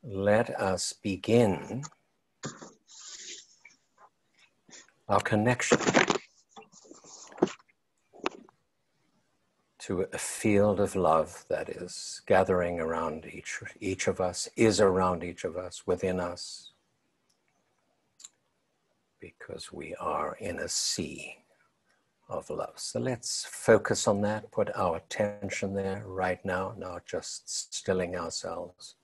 let us begin our connection to a field of love that is gathering around each of us, is around each of us, within us, because we are in a sea of love. So let's focus on that, put our attention there right now, not just stilling ourselves,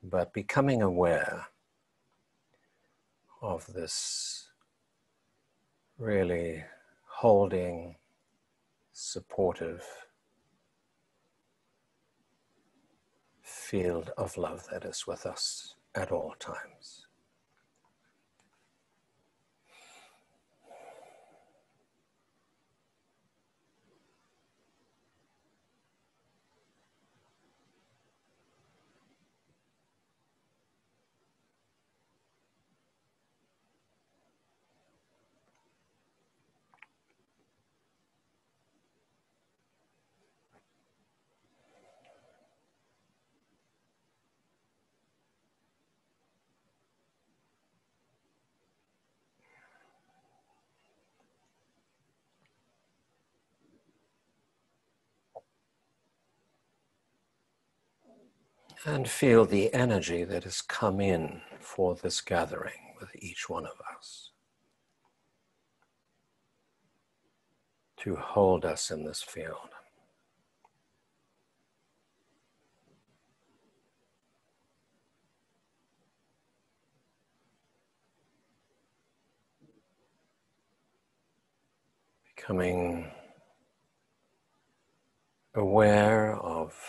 but becoming aware of this really holding, supportive field of love that is with us at all times. And feel the energy that has come in for this gathering with each one of us to hold us in this field. Becoming aware of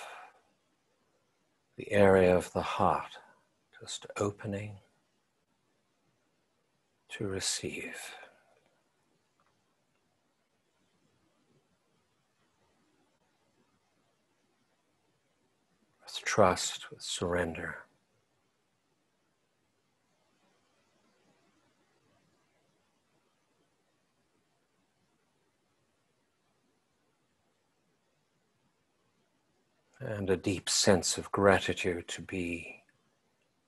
the area of the heart, just opening to receive. With trust, with surrender. And a deep sense of gratitude to be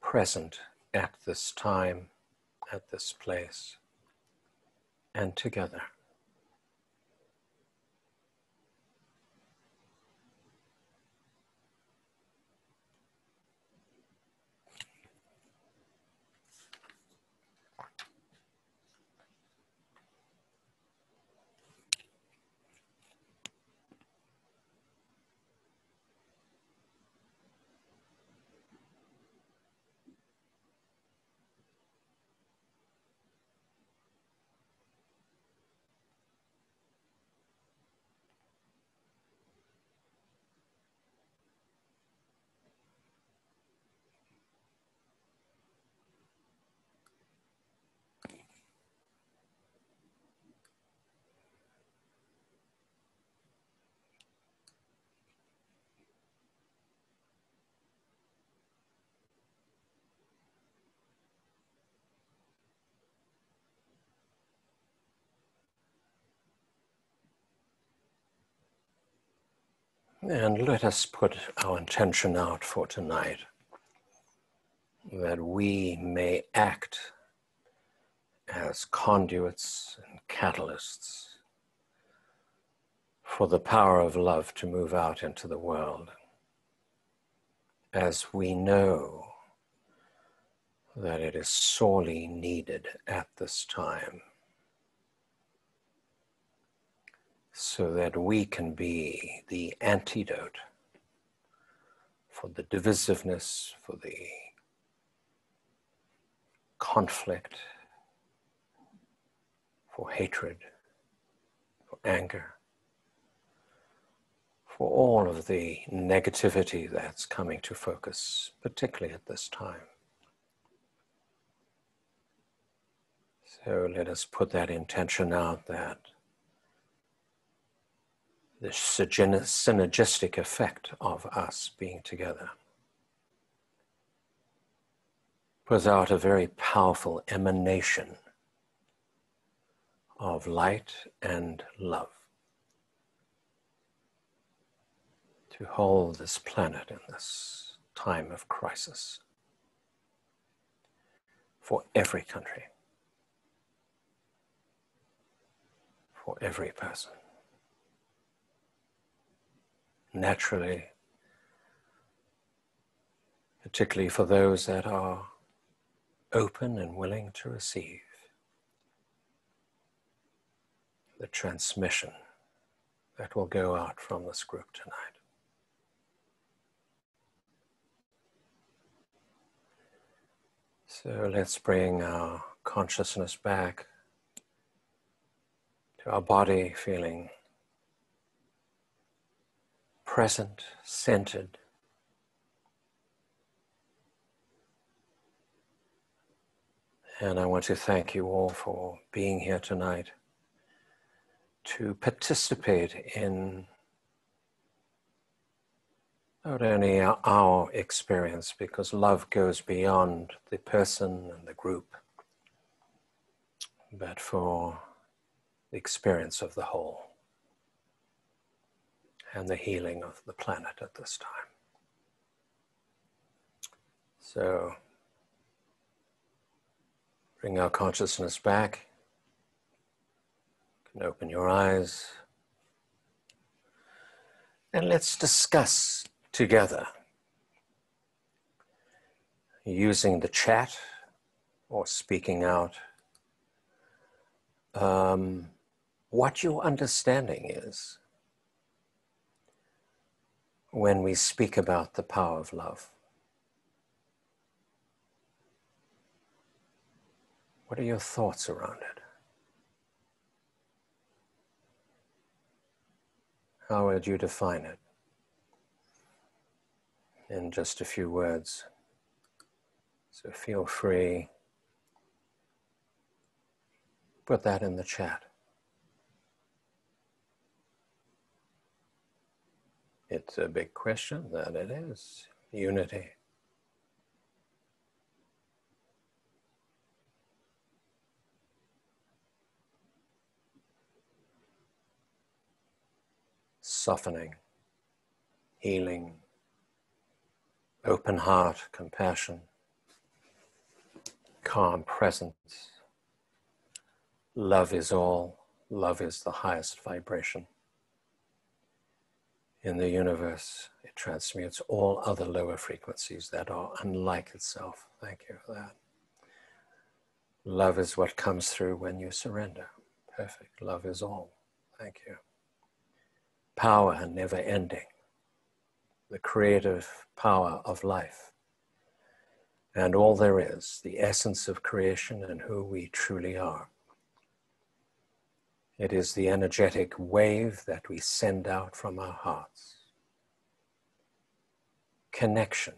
present at this time, at this place, and together. And let us put our intention out for tonight, that we may act as conduits and catalysts for the power of love to move out into the world, as we know that it is sorely needed at this time, so that we can be the antidote for the divisiveness, for the conflict, for hatred, for anger, for all of the negativity that's coming to focus, particularly at this time. So let us put that intention out, that the synergistic effect of us being together puts out a very powerful emanation of light and love to hold this planet in this time of crisis. for every country, for every person. Naturally, particularly for those that are open and willing to receive the transmission that will go out from this group tonight. So let's bring our consciousness back to our body, feeling present, centered. And I want to thank you all for being here tonight to participate in not only our experience, because love goes beyond the person and the group, but for the experience of the whole and the healing of the planet at this time. So bring our consciousness back. You can open your eyes and let's discuss together, using the chat or speaking out, what your understanding is when we speak about the power of love. What are your thoughts around it? How would you define it in just a few words? So feel free, put that in the chat. It's a big question, that it is. Unity. Softening, healing, open heart, compassion, calm presence. Love is all. Love is the highest vibration in the universe. It transmutes all other lower frequencies that are unlike itself. Thank you for that. Love is what comes through when you surrender. Perfect. Love is all. Thank you. Power never ending. The creative power of life. And all there is, the essence of creation and who we truly are. It is the energetic wave that we send out from our hearts. Connection,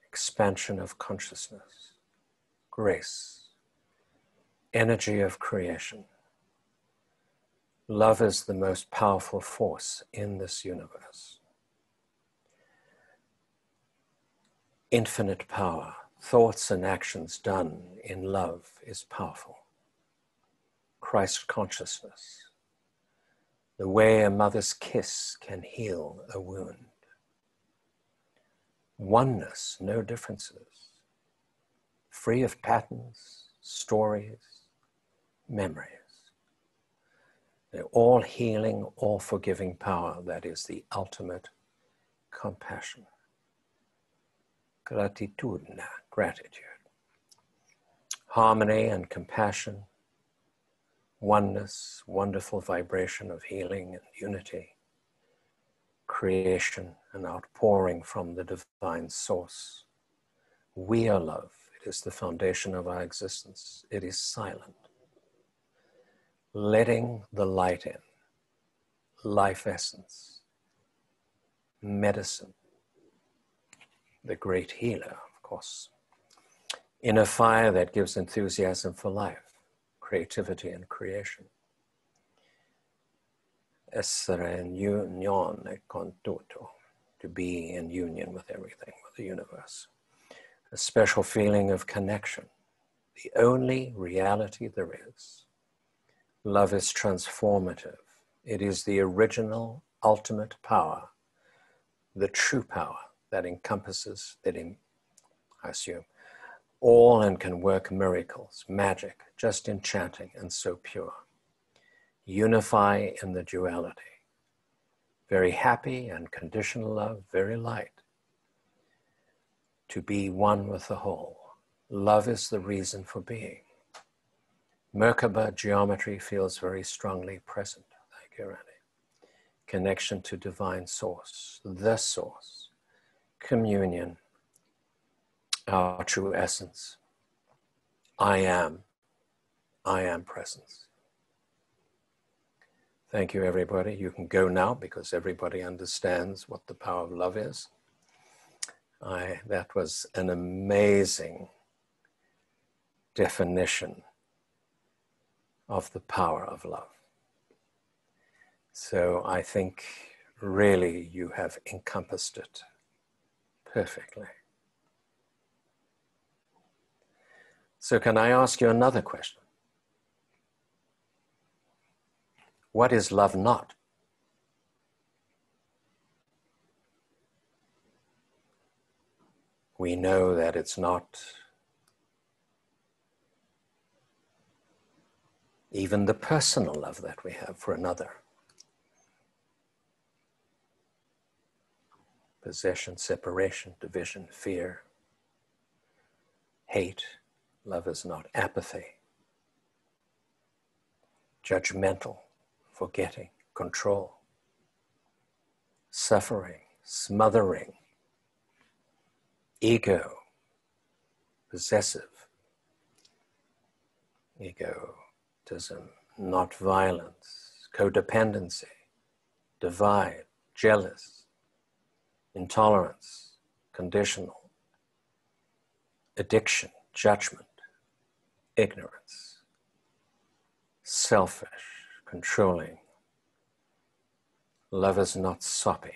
expansion of consciousness, grace, energy of creation. Love is the most powerful force in this universe. Infinite power, thoughts and actions done in love is powerful. Christ consciousness, the way a mother's kiss can heal a wound. Oneness, no differences, free of patterns, stories, memories. They're all healing, all forgiving power. That is the ultimate compassion. Gratitudine, gratitude. Harmony and compassion. Oneness, wonderful vibration of healing and unity. Creation and outpouring from the divine source. We are love. It is the foundation of our existence. It is silent. Letting the light in, life essence, medicine, the great healer, of course. Inner fire that gives enthusiasm for life, creativity and creation. Essere in unione con tutto, to be in union with everything, with the universe. A special feeling of connection, the only reality there is. Love is transformative. It is the original, ultimate power, the true power that encompasses, I assume, all and can work miracles, magic, just enchanting and so pure. Unify in the duality. Very happy and conditional love, very light. To be one with the whole. Love is the reason for being. Merkaba geometry feels very strongly present. Thank you, Randy. Connection to divine source, the source. Communion, our true essence. I am presence. Thank you, everybody. You can go now because everybody understands what the power of love is. That was an amazing definition of the power of love. So I think really you have encompassed it perfectly. So can I ask you another question? What is love not? We know that it's not even the personal love that we have for another. Possession, separation, division, fear, hate. Love is not apathy, judgmental, forgetting, control, suffering, smothering, ego, possessive, egotism, not violence, codependency, divide, jealous, intolerance, conditional, addiction, judgment, ignorance, selfish, controlling. Love is not soppy.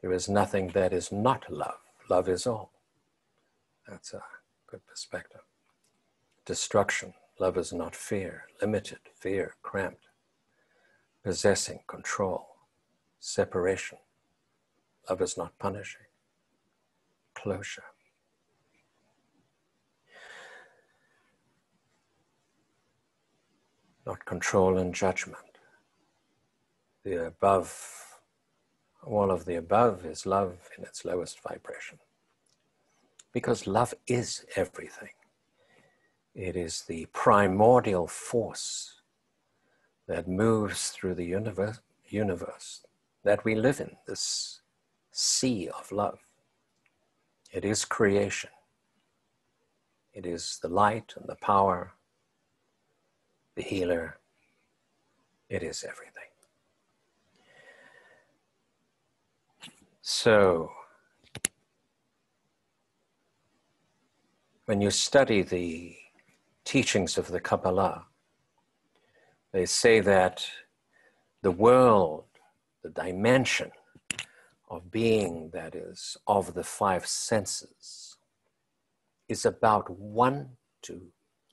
There is nothing that is not love. Love is all. That's a good perspective. Destruction. Love is not fear. Limited, fear, cramped. Possessing, control. Separation. Love is not punishing. Closure. Not control and judgment. The above, all of the above is love in its lowest vibration. Because love is everything. It is the primordial force that moves through the universe that we live in, this sea of love. It is creation. It is the light and the power, the healer. It is everything. So, when you study the teachings of the Kabbalah, they say that the world, the dimension of being that is of the five senses is about 1 to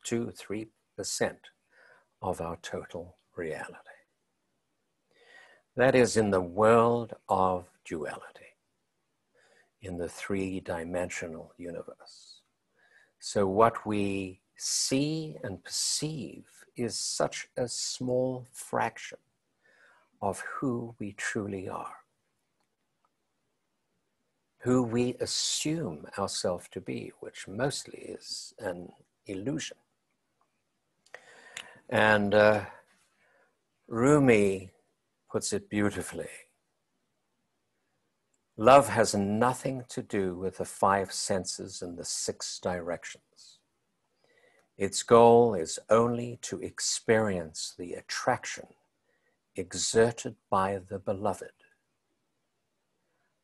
2-3% of our total reality. That is in the world of duality, in the three-dimensional universe. So what we see and perceive is such a small fraction of who we truly are, who we assume ourselves to be, which mostly is an illusion. And Rumi puts it beautifully. Love has nothing to do with the five senses and the 6 directions. Its goal is only to experience the attraction exerted by the beloved.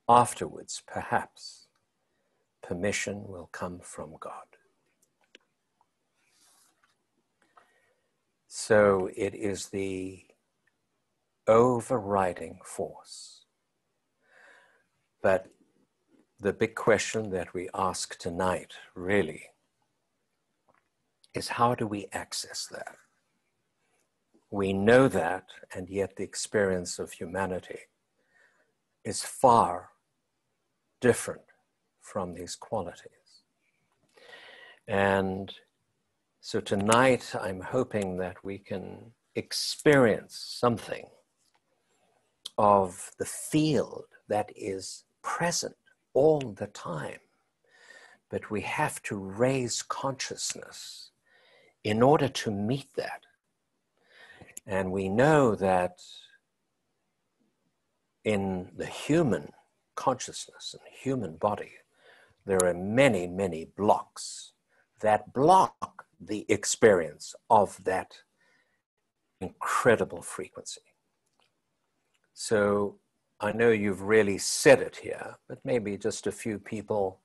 Afterwards, perhaps, permission will come from God. So it is the overriding force. But the big question that we ask tonight, really, is how do we access that? We know that, and yet the experience of humanity is far different from these qualities. And so tonight I'm hoping that we can experience something of the field that is present all the time. But we have to raise consciousness in order to meet that. And we know that in the human consciousness and human body, there are many, many blocks that block the experience of that incredible frequency. So I know you've really said it here, but maybe just a few people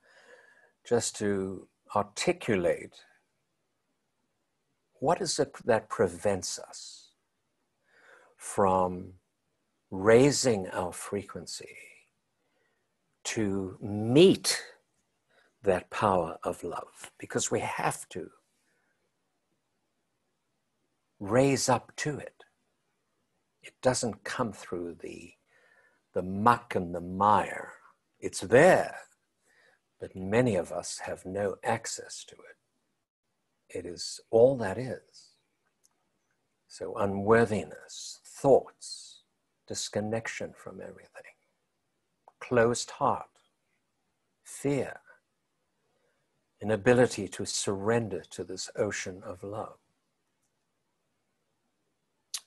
just to articulate what is it that prevents us from raising our frequency to meet that power of love, because we have to raise up to it. It doesn't come through the muck and the mire. It's there, but many of us have no access to it. It is all that is. So unworthiness, thoughts, disconnection from everything, closed heart, fear, inability to surrender to this ocean of love,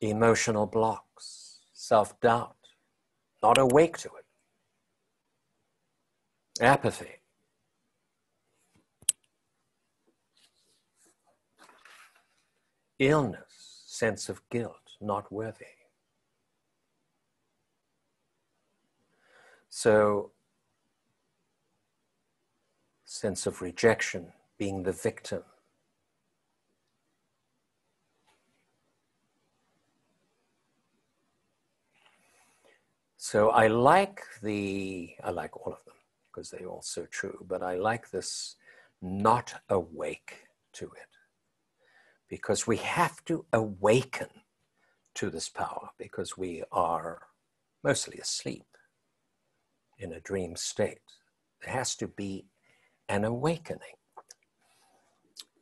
emotional blocks, self-doubt, not awake to it, apathy, illness, sense of guilt, not worthy. So, sense of rejection, being the victim. So I like all of them because they're all so true, but I like this not awake to it, because we have to awaken to this power, because we are mostly asleep in a dream state. There has to be an awakening.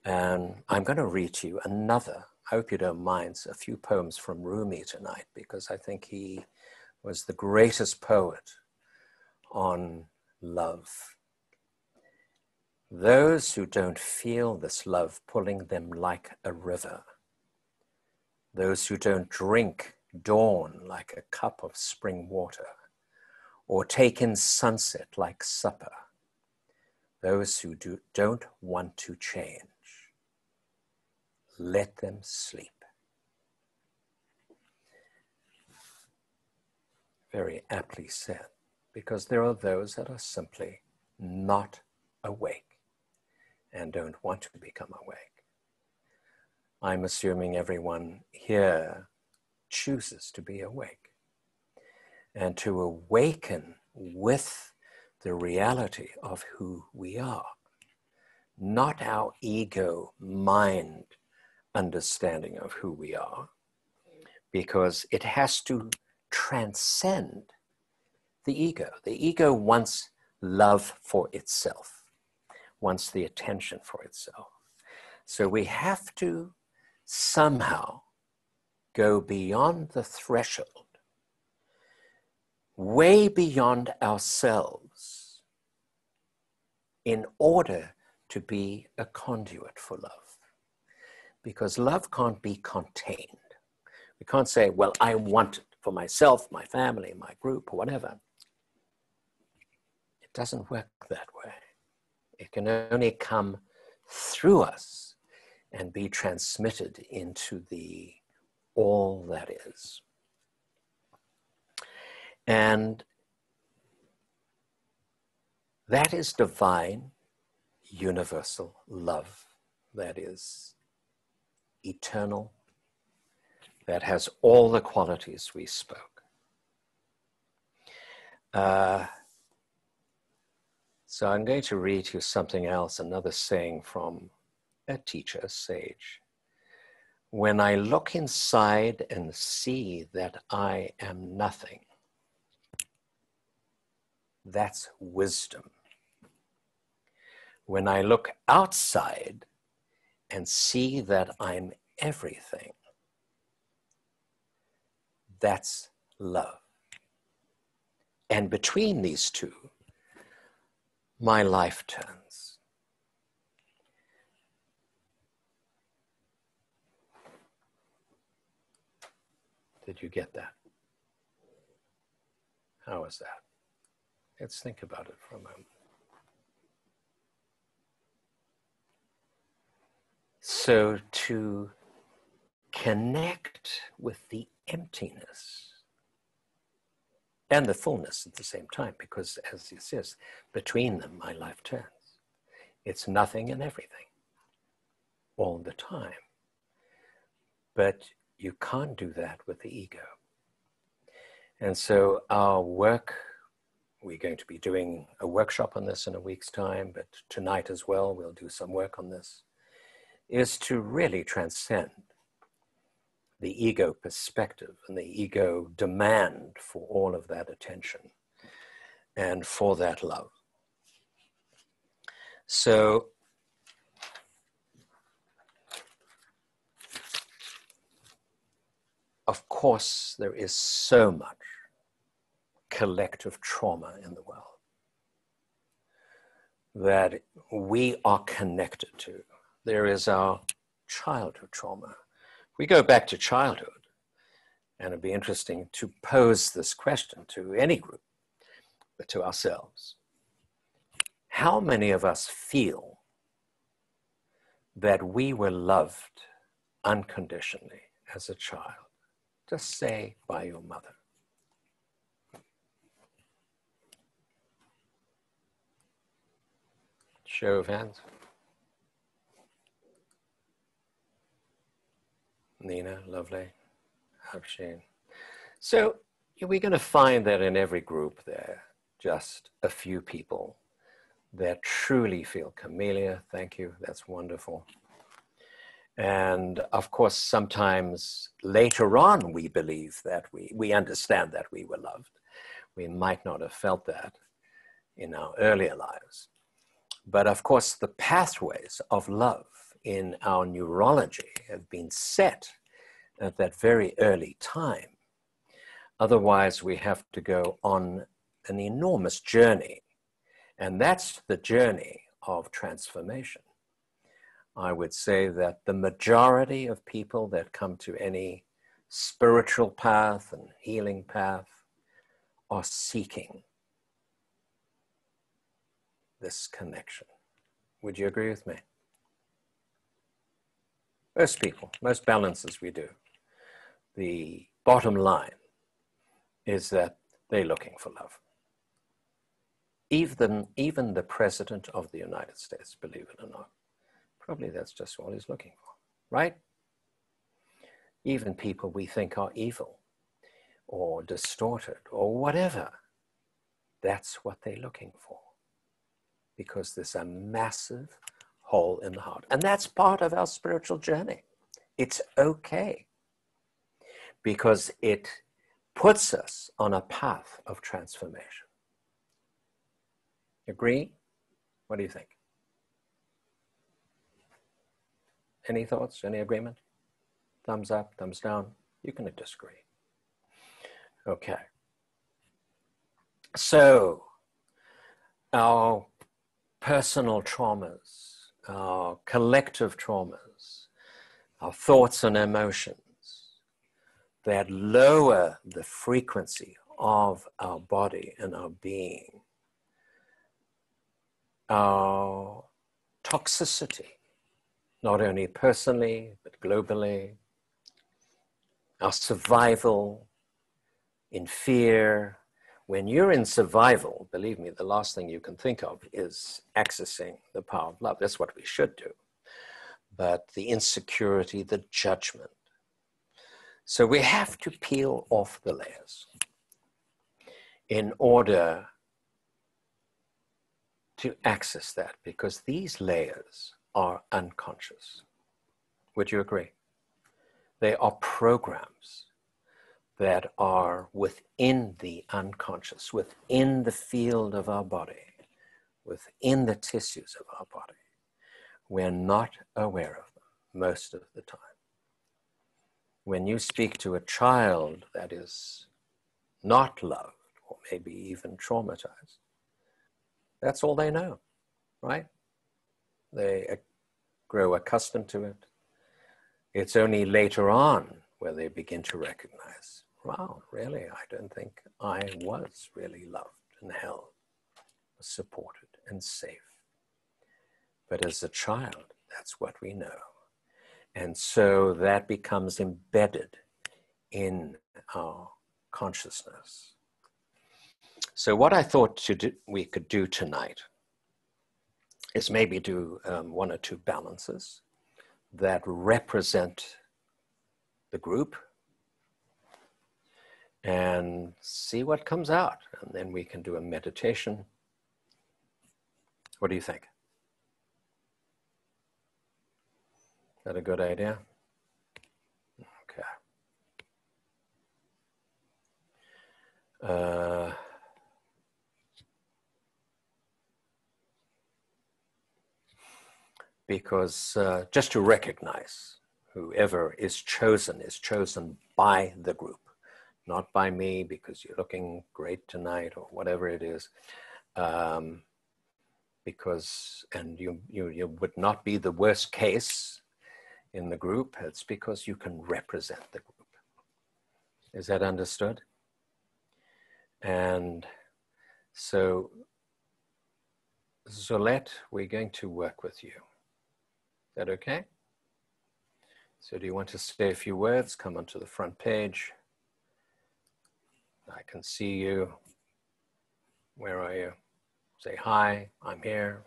And I'm going to read to you another, I hope you don't mind, a few poems from Rumi tonight, because I think he was the greatest poet on love. Those who don't feel this love pulling them like a river, those who don't drink dawn like a cup of spring water, or take in sunset like supper, those who don't want to change, let them sleep. Very aptly said, because there are those that are simply not awake and don't want to become awake. I'm assuming everyone here chooses to be awake and to awaken with the reality of who we are, not our ego mind understanding of who we are, because it has to transcend the ego. The ego wants love for itself, wants the attention for itself. So we have to somehow go beyond the threshold, way beyond ourselves, in order to be a conduit for love. Because love can't be contained. We can't say, well, I want it for myself, my family, my group, or whatever. It doesn't work that way. It can only come through us and be transmitted into the all that is. And that is divine, universal love. That is eternal, that has all the qualities we spoke. So I'm going to read you something else, another saying from a teacher, a sage. When I look inside and see that I am nothing, that's wisdom. When I look outside and see that I'm everything, that's love. And between these two, my life turns. Did you get that? How is that? Let's think about it for a moment. So to connect with the emptiness and the fullness at the same time, because as he says, between them my life turns. It's nothing and everything all the time. But you can't do that with the ego. And so our work, we're going to be doing a workshop on this in a week's time, but tonight as well, we'll do some work on this, is to really transcend the ego perspective and the ego demand for all of that attention and for that love. So of course, there is so much collective trauma in the world that we are connected to. There is our childhood trauma. We go back to childhood, and it'd be interesting to pose this question to any group, but to ourselves. How many of us feel that we were loved unconditionally as a child? Just say, by your mother. Show of hands. Nina, lovely. Abshin. So we're going to find that in every group there are just a few people that truly feel Camellia. Thank you. That's wonderful. And of course, sometimes later on, we believe that we understand that we were loved. We might not have felt that in our earlier lives. But of course, the pathways of love in our neurology have been set at that very early time. Otherwise, we have to go on an enormous journey. And that's the journey of transformation. I would say that the majority of people that come to any spiritual path and healing path are seeking this connection. Would you agree with me? Most people, most balances we do. The bottom line is that they're looking for love. Even the President of the United States, believe it or not, probably that's just all he's looking for, right? Even people we think are evil or distorted or whatever, that's what they're looking for. Because there's a massive hole in the heart. And that's part of our spiritual journey. It's okay. Because it puts us on a path of transformation. Agree? What do you think? Any thoughts? Any agreement? Thumbs up, thumbs down? You can disagree. Okay. So, our personal traumas, our collective traumas, our thoughts and emotions that lower the frequency of our body and our being, our toxicity, not only personally, but globally, our survival in fear. When you're in survival, believe me, the last thing you can think of is accessing the power of love. That's what we should do. But the insecurity, the judgment. So we have to peel off the layers in order to access that, because these layers are unconscious. Would you agree? They are programs that are within the unconscious, within the field of our body, within the tissues of our body. We're not aware of them most of the time. When you speak to a child that is not loved, or maybe even traumatized, that's all they know, right? They grow accustomed to it. It's only later on where they begin to recognize, wow, really, I don't think I was really loved and held, supported and safe. But as a child, that's what we know. And so that becomes embedded in our consciousness. So what I thought we could do tonight is maybe do one or two balances that represent the group and see what comes out. And then we can do a meditation. What do you think? Is that a good idea? Okay. Because just to recognize whoever is chosen by the group, not by me because you're looking great tonight or whatever it is. Because, and you would not be the worst case in the group, it's because you can represent the group. Is that understood? And so, Zolette, we're going to work with you. Is that okay? So do you want to say a few words? Come onto the front page. I can see you. Where are you? Say hi, I'm here.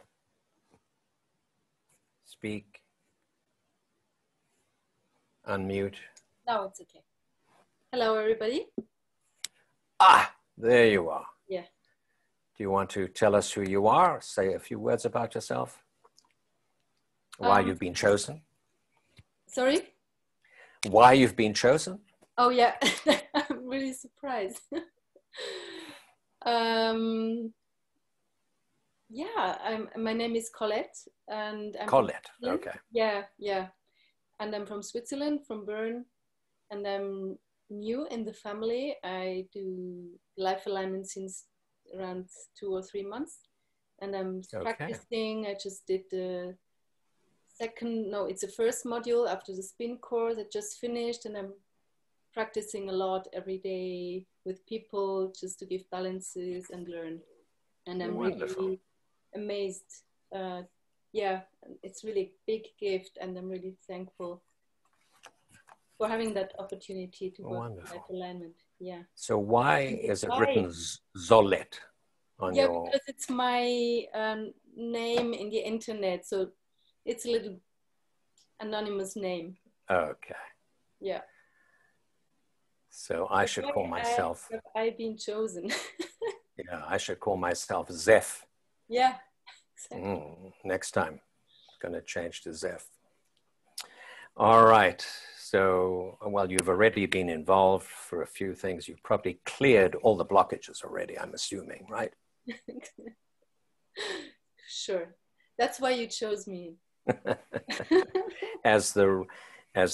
Speak. Unmute. No, it's okay. Hello, everybody. Ah, there you are. Yeah. Do you want to tell us who you are? Say a few words about yourself. Why you've been chosen? Sorry? Why you've been chosen? Oh, yeah. I'm really surprised. Yeah, my name is Colette. And I'm Colette, okay. Yeah. And I'm from Switzerland, from Bern. And I'm new in the family. I do life alignment since around 2 or 3 months. And I'm practicing. I just did the it's the first module after the spin course. I just finished, and I'm practicing a lot every day with people just to give balances and learn. And I'm really amazed. Yeah, it's really a big gift, and I'm really thankful for having that opportunity to work with life alignment. Yeah. So why is it written Zolette on your? Because it's my name in the internet, so it's a little anonymous name. Okay. Yeah. So I should call myself. Have I been chosen? Yeah, I should call myself Zeph. Yeah. Exactly. Next time, going to change to Zeph. All right. So, well, you've already been involved for a few things. You've probably cleared all the blockages already, I'm assuming, right? Sure. That's why you chose me. as the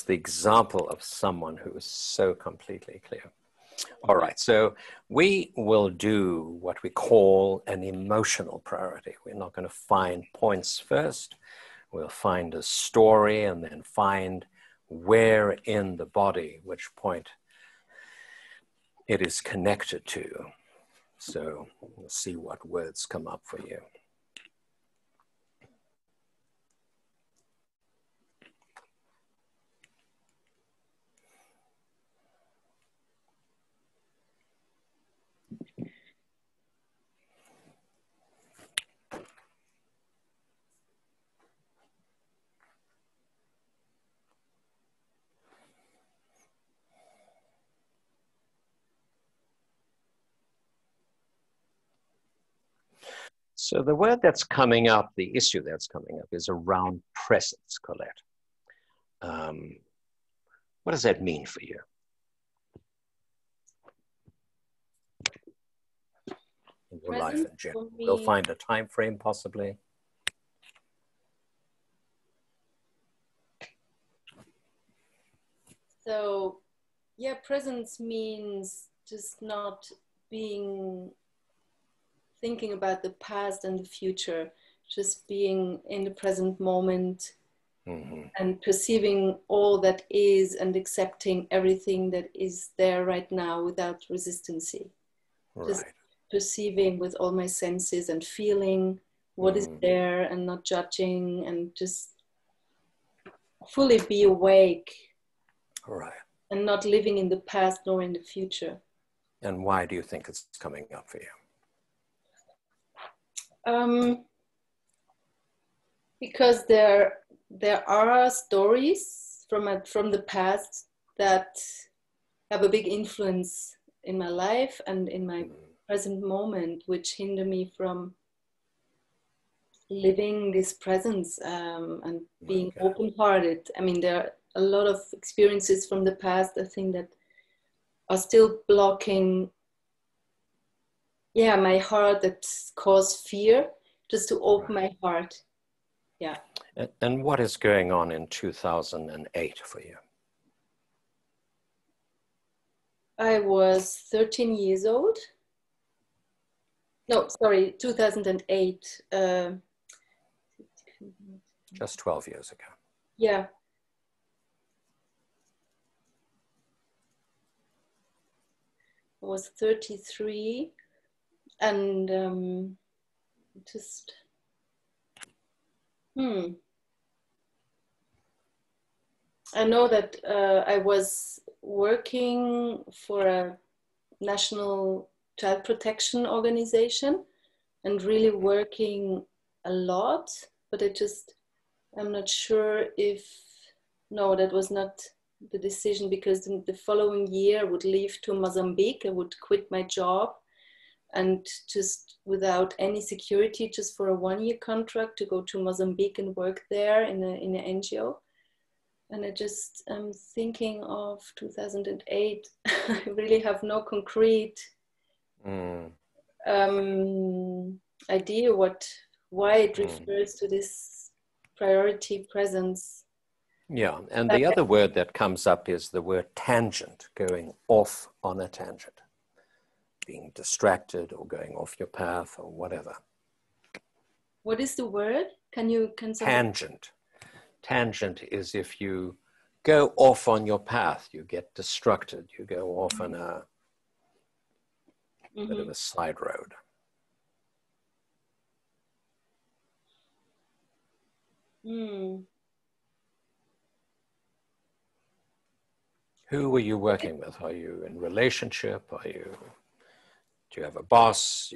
example of someone who is so completely clear. All right, so we will do what we call an emotional priority. We're not going to find points first. We'll find a story and then find where in the body, which point it is connected to. So we'll see what words come up for you. So the word that's coming up, the issue that's coming up is around presence, Colette. What does that mean for you? in your life present in for general? We'll me, find a time frame possibly. so yeah, presence means just not thinking about the past and the future, just being in the present moment. Mm-hmm. And perceiving all that is and accepting everything that is there right now without resistance. Right. Just perceiving with all my senses and feeling what is there and not judging, and just fully be awake. Right. And not living in the past nor in the future. And why do you think it's coming up for you? Because there are stories from the past that have a big influence in my life and in my present moment, which hinder me from living this presence and being open-hearted. I mean, there are a lot of experiences from the past, I think, that are still blocking, my heart, that cause fear, just to open my heart. Yeah. And what is going on in 2008 for you? I was 13 years old. No, sorry, 2008. Just 12 years ago. Yeah. I was 33 and just, I know that I was working for a national child protection organization and really working a lot, but I'm not sure if, no, that was not the decision, because the following year I would leave to Mozambique. I would quit my job and just without any security, just for a 1-year contract, to go to Mozambique and work there in an NGO. And I'm thinking of 2008. I really have no concrete idea why it refers to this priority presence. Yeah, and the other word that comes up is the word tangent, going off on a tangent, being distracted or going off your path or whatever. What is the word? Can Tangent. Tangent is if you go off on your path, you get distracted, you go off on a bit of a side road. Who were you working with? Are you in relationship? Do you have a boss?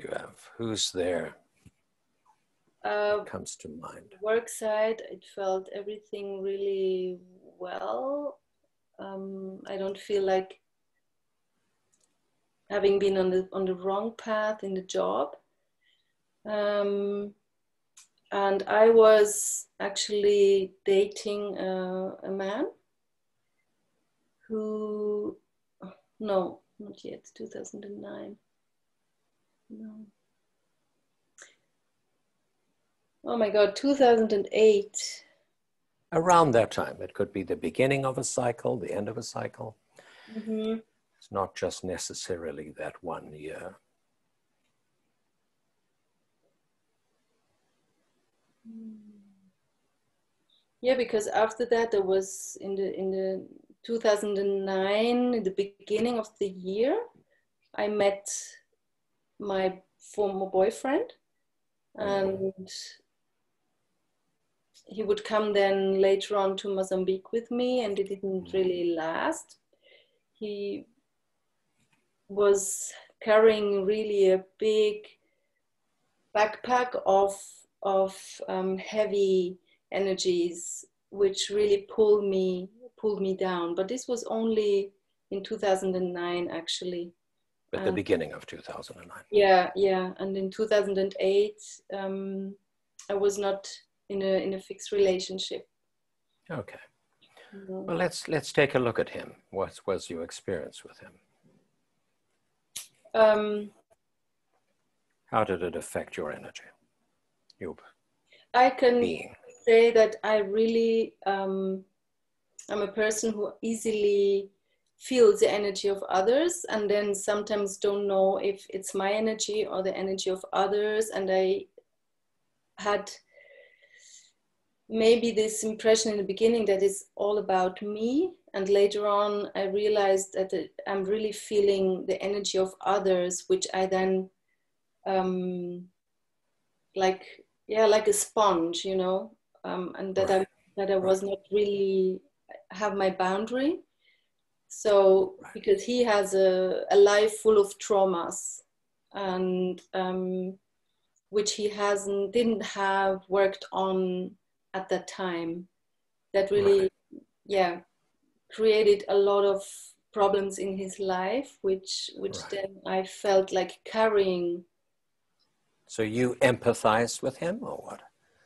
Who's there? What comes to mind? Work side, it felt everything really well. I don't feel like having been on the wrong path in the job. And I was actually dating a man who, no, not yet, 2009. No. Oh my God, 2008. Around that time. It could be the beginning of a cycle, the end of a cycle. It's not just necessarily that 1 year. Yeah, because after that, there was in the 2009, in the beginning of the year, I met my former boyfriend, and he would come then later on to Mozambique with me, and it didn't really last. He was carrying really a big backpack of heavy energies, which really pulled me down. But this was only in 2009, actually. At the beginning of 2009. Yeah. And in 2008, I was not in a fixed relationship. Okay. Well, let's take a look at him. What was your experience with him? How did it affect your energy, your I can being? say that I really, I'm a person who easily feels the energy of others, and then sometimes don't know if it's my energy or the energy of others. And I had maybe this impression in the beginning that it's all about me, and later on I realized that I'm really feeling the energy of others, which I then like a sponge, you know, and that Right. I was not really have my boundary. So because he has a life full of traumas, and which he didn't have worked on at that time, that really created a lot of problems in his life, which then I felt like carrying. So you empathized with him, or what?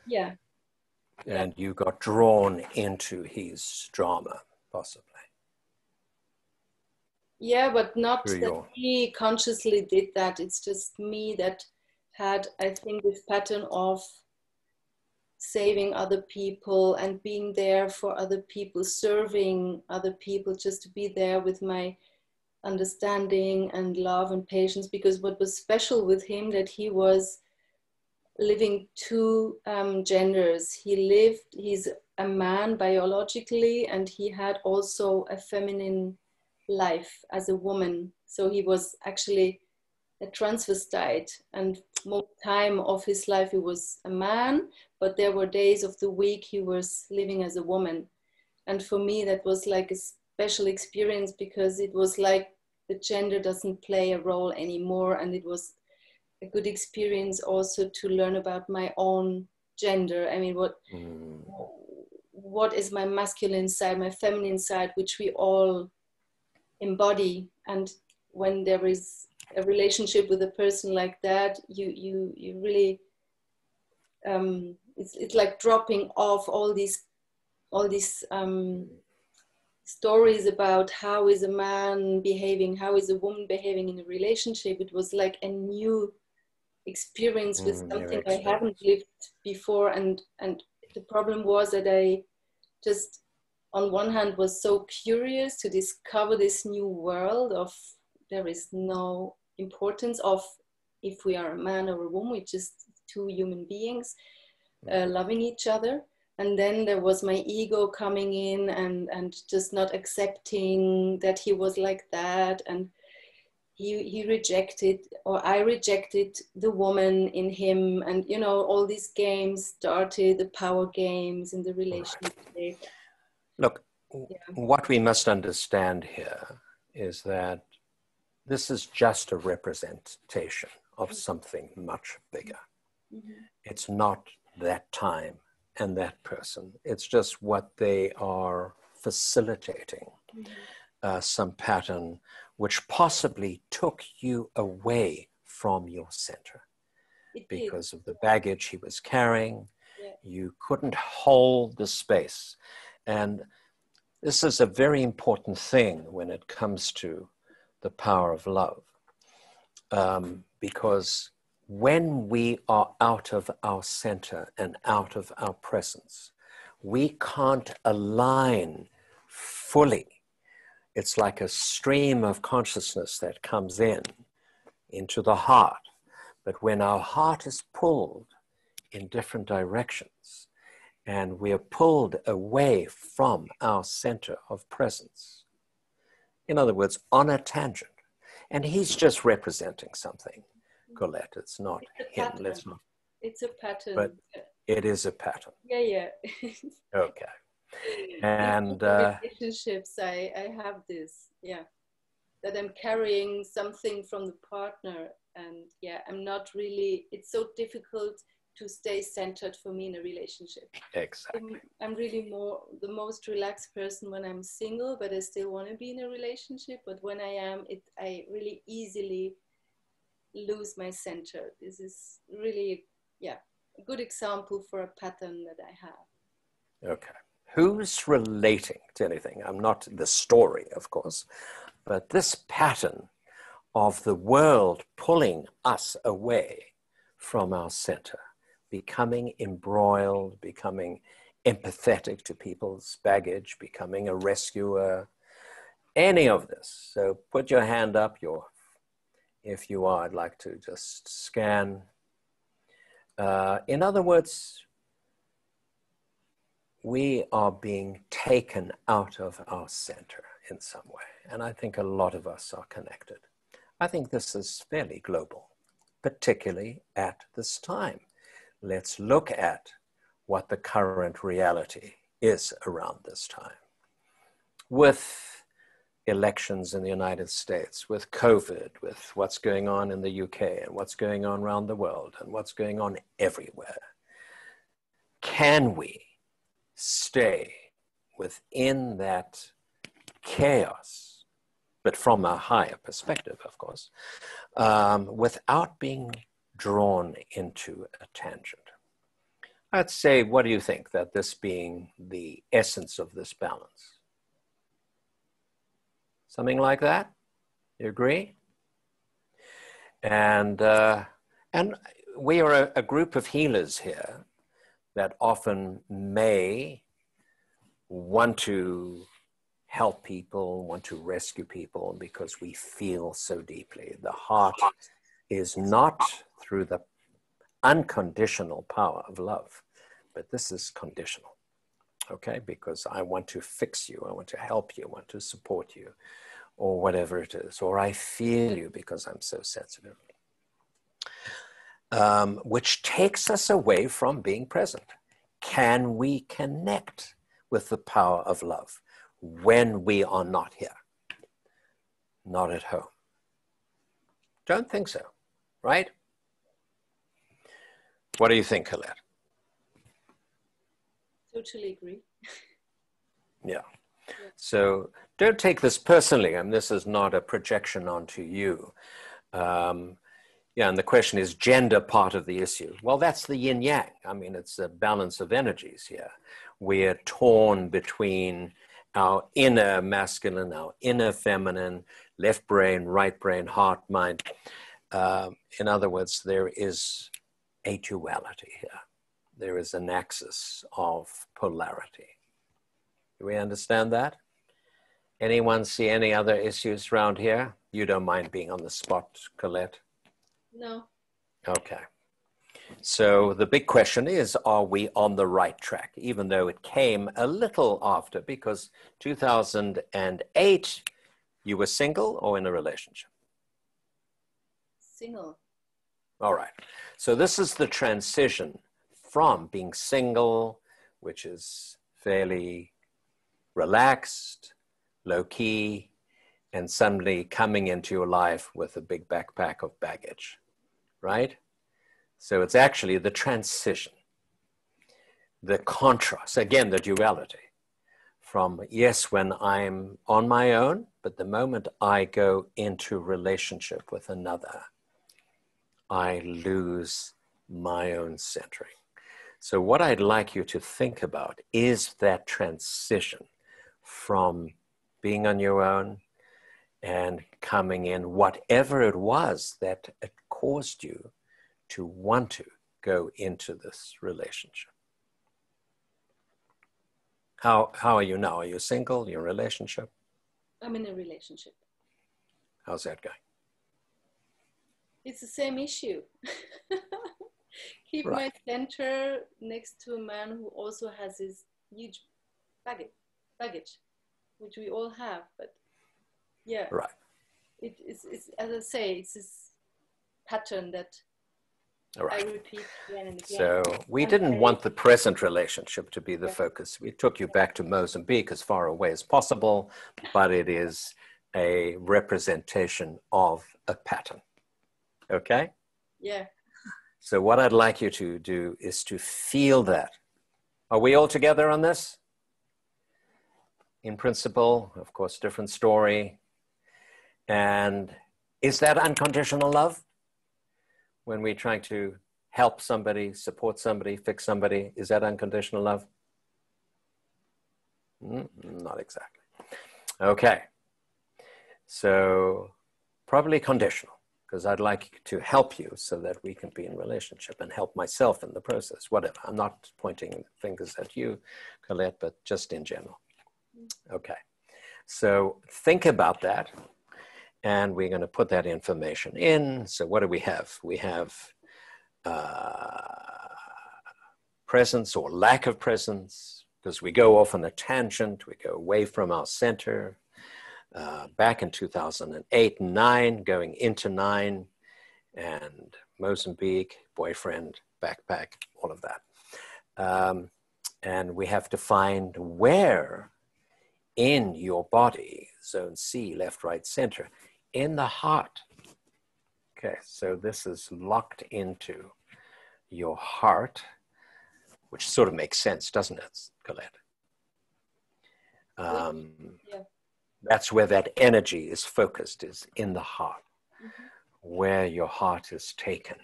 Yeah. And you got drawn into his drama, possibly. Yeah, but not that he consciously did that. It's just me that had, I think, this pattern of saving other people and being there for other people, serving other people, just to be there with my understanding and love and patience. Because what was special with him, that he was living two genders. He's a man biologically, and he had also a feminine life as a woman. So he was actually a transvestite, and most time of his life he was a man, but there were days of the week he was living as a woman. And for me that was like a special experience, because it was like the gender doesn't play a role anymore, and it was a good experience also to learn about my own gender. I mean, what is my masculine side, my feminine side, which we all embody. And when there is a relationship with a person like that, you really it's like dropping off all these stories about how is a man behaving, how is a woman behaving in a relationship. It was like a new experience with something I haven't lived before. And the problem was that I just, on one hand, was so curious to discover this new world of there is no importance of if we are a man or a woman, we're just two human beings loving each other. And then there was my ego coming in and just not accepting that he was like that. And he rejected, or I rejected the woman in him. And, you know, all these games started, the power games in the relationship. Look, what we must understand here is that this is just a representation of something much bigger. It's not that time and that person. It's just what they are facilitating, some pattern which possibly took you away from your center because of the baggage he was carrying. You couldn't hold the space. And this is a very important thing when it comes to the power of love, because when we are out of our center and out of our presence, we can't align fully. It's like a stream of consciousness that comes into the heart. But when our heart is pulled in different directions and we are pulled away from our center of presence, in other words, on a tangent, and he's just representing something, Colette, it's not him. Let's not. It's a pattern. But it is a pattern. Yeah. Okay. And relationships, I have this, that I'm carrying something from the partner, and I'm not really, it's so difficult to stay centered for me in a relationship. Exactly. I'm really the most relaxed person when I'm single, but I still want to be in a relationship. But when I am, I really easily lose my center. This is really, a good example for a pattern that I have. Okay. Who's relating to anything? I'm not the story, of course, but this pattern of the world pulling us away from our center, becoming embroiled, becoming empathetic to people's baggage, becoming a rescuer, any of this. So put your hand up, if you are, I'd like to just scan. In other words, we are being taken out of our center in some way. And I think a lot of us are connected. I think this is fairly global, particularly at this time. Let's look at what the current reality is around this time. With elections in the United States, with COVID, with what's going on in the UK and what's going on around the world and what's going on everywhere. Can we stay within that chaos, but from a higher perspective, of course, without being drawn into a tangent? I'd say, what do you think, that this being the essence of this balance? Something like that? You agree? And we are a group of healers here that often may want to help people, want to rescue people because we feel so deeply. The heart is not through the unconditional power of love, but this is conditional, okay? Because I want to fix you, I want to help you, I want to support you, or whatever it is, or I feel you because I'm so sensitive. Which takes us away from being present. Can we connect with the power of love when we are not here, not at home? Don't think so, right? What do you think, Colette? Totally agree. Yeah. So don't take this personally. I mean, this is not a projection onto you. Yeah, and the question is gender part of the issue? Well, that's the yin yang. I mean, it's a balance of energies here. We're torn between our inner masculine, our inner feminine, left brain, right brain, heart, mind. In other words, there is a duality here. There is an axis of polarity. Do we understand that? Anyone see any other issues around here? You don't mind being on the spot, Colette? No. Okay. So the big question is, are we on the right track? Even though it came a little after, because 2008, you were single or in a relationship? Single. All right. So this is the transition from being single, which is fairly relaxed, low-key, and suddenly coming into your life with a big backpack of baggage, right? So it's actually the transition, the contrast, again, the duality from, yes, when I'm on my own, but the moment I go into relationship with another, I lose my own centering. So what I'd like you to think about is that transition from being on your own and coming in, whatever it was that it caused you to want to go into this relationship. How are you now? Are you single? Are you in a relationship? I'm in a relationship. How's that going? It's the same issue. Keep Right. my center next to a man who also has his huge baggage, which we all have. But yeah, Right. It's as I say, it's this pattern that Right. I repeat again and again. So we didn't want the present relationship to be the focus. We took you back to Mozambique as far away as possible, but it is a representation of a pattern. Okay? Yeah. So what I'd like you to do is to feel that. Are we all together on this? In principle, of course, different story. And is that unconditional love? When we're trying to help somebody, support somebody, fix somebody, is that unconditional love? Not exactly. Okay. So probably conditional. because I'd like to help you so that we can be in relationship and help myself in the process, whatever. I'm not pointing fingers at you, Colette, but just in general. Okay, so think about that, and we're going to put that information in. So what do we have? We have presence or lack of presence, because we go off on a tangent, we go away from our center. Back in 2008 and 9, going into 9, and Mozambique, boyfriend, backpack, all of that. And we have to find where in your body, zone C, left, right, center, in the heart. Okay, so this is locked into your heart, which sort of makes sense, doesn't it, Colette? Yeah. That's where that energy is focused, is in the heart, where your heart is taken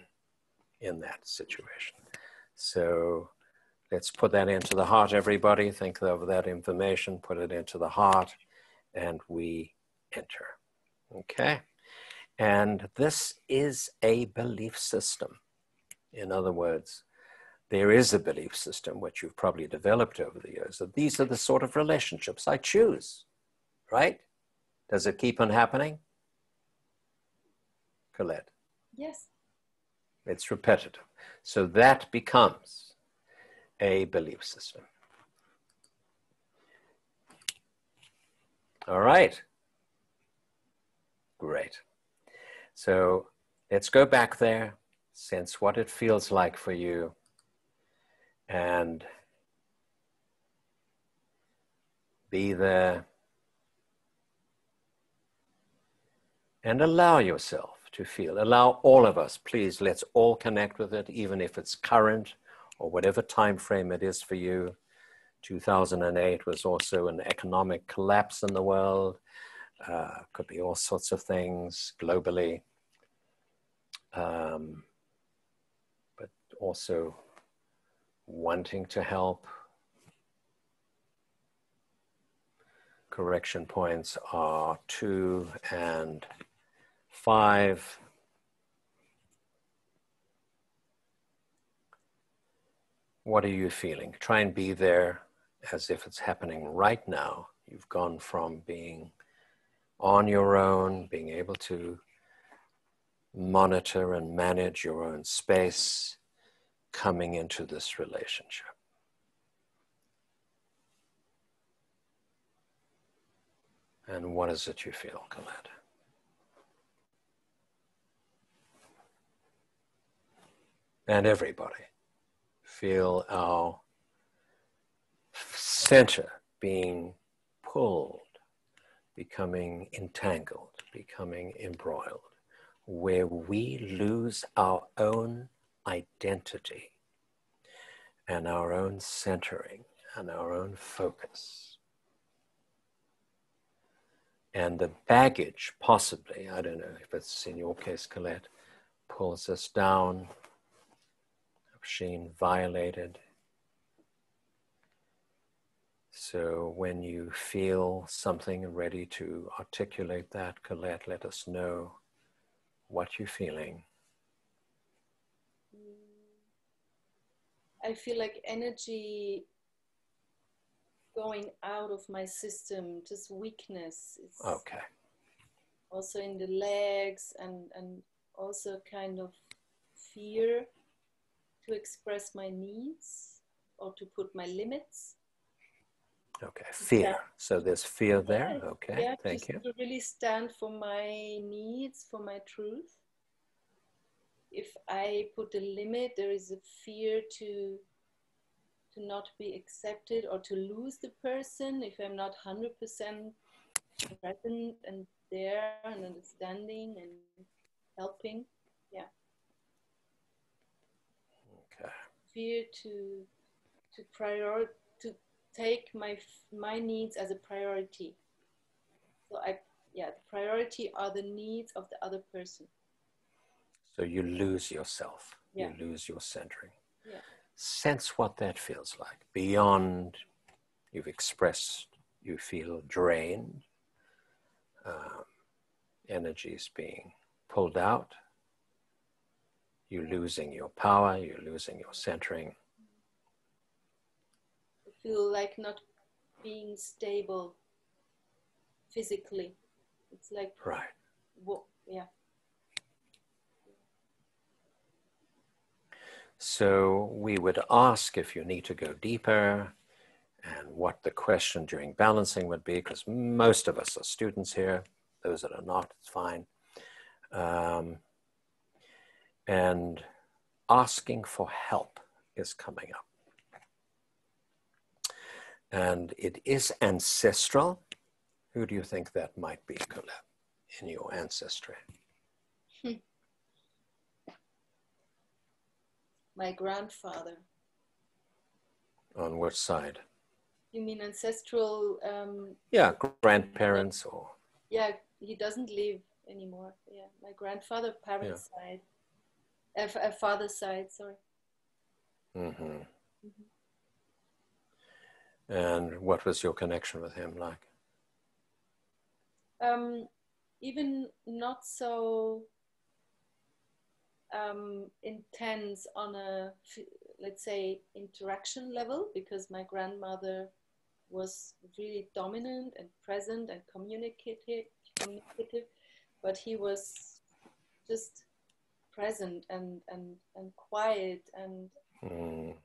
in that situation. So let's put that into the heart, everybody. Think of that information, put it into the heart, and we enter. Okay? And this is a belief system. In other words, there is a belief system which you've probably developed over the years, that these are the sort of relationships I choose. Right? Does it keep on happening? Colette? Yes. It's repetitive. So that becomes a belief system. All right. Great. So let's go back there, sense what it feels like for you, and be there. And allow yourself to feel. Allow all of us, please, let's all connect with it, even if it's current or whatever time frame it is for you. 2008 was also an economic collapse in the world. Could be all sorts of things globally. But also wanting to help. Correction points are 2 and 5. What are you feeling? Try and be there as if it's happening right now. You've gone from being on your own, being able to monitor and manage your own space, coming into this relationship. And what is it you feel, Colette? And everybody, feel our center being pulled, becoming entangled, becoming embroiled, where we lose our own identity and our own centering and our own focus. And the baggage, possibly, I don't know if it's in your case, Colette, pulls us down, Sheen violated. So when you feel something and ready to articulate that, Colette, let us know what you're feeling. I feel like energy going out of my system, just weakness. It's okay. Also in the legs and also kind of fear to express my needs or to put my limits. Okay, fear. So there's fear there. Okay, yeah, thank you. To really stand for my needs, for my truth. If I put a limit, there is a fear to not be accepted or to lose the person if I'm not 100% present and there and understanding and helping. Yeah. Okay. Fear to take my needs as a priority. So the priority are the needs of the other person. So you lose yourself. Yeah. You lose your centering. Yeah. Sense what that feels like. Beyond, you've expressed, you feel drained. Energy is being pulled out, you're losing your power, you're losing your centering. I feel like not being stable physically. It's like, right. Yeah. So we would ask if you need to go deeper and what the question during balancing would be, because most of us are students here. Those that are not, it's fine. And asking for help is coming up. And it is ancestral. Who do you think that might be, Colette, in your ancestry? My grandfather. On which side? You mean ancestral? Yeah, grandparents or... Yeah, he doesn't live anymore. Yeah, my grandfather, parents' side. Father's side, sorry. Mm-hmm. Mm-hmm. And what was your connection with him like? Even not so intense on a, let's say, interaction level, because my grandmother was really dominant and present and communicative, but he was just present and quiet. And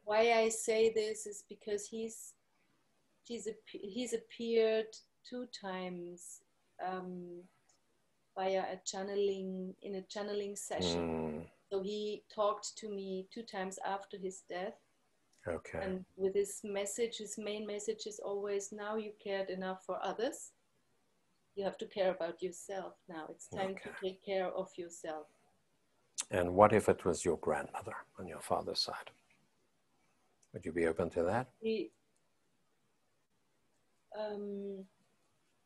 why I say this is because he's appeared 2 times via a channeling session. So he talked to me 2 times after his death. Okay. And with his message, his main message is always, now you cared enough for others. You have to care about yourself now. It's time to take care of yourself. And what if it was your grandmother on your father's side? Would you be open to that?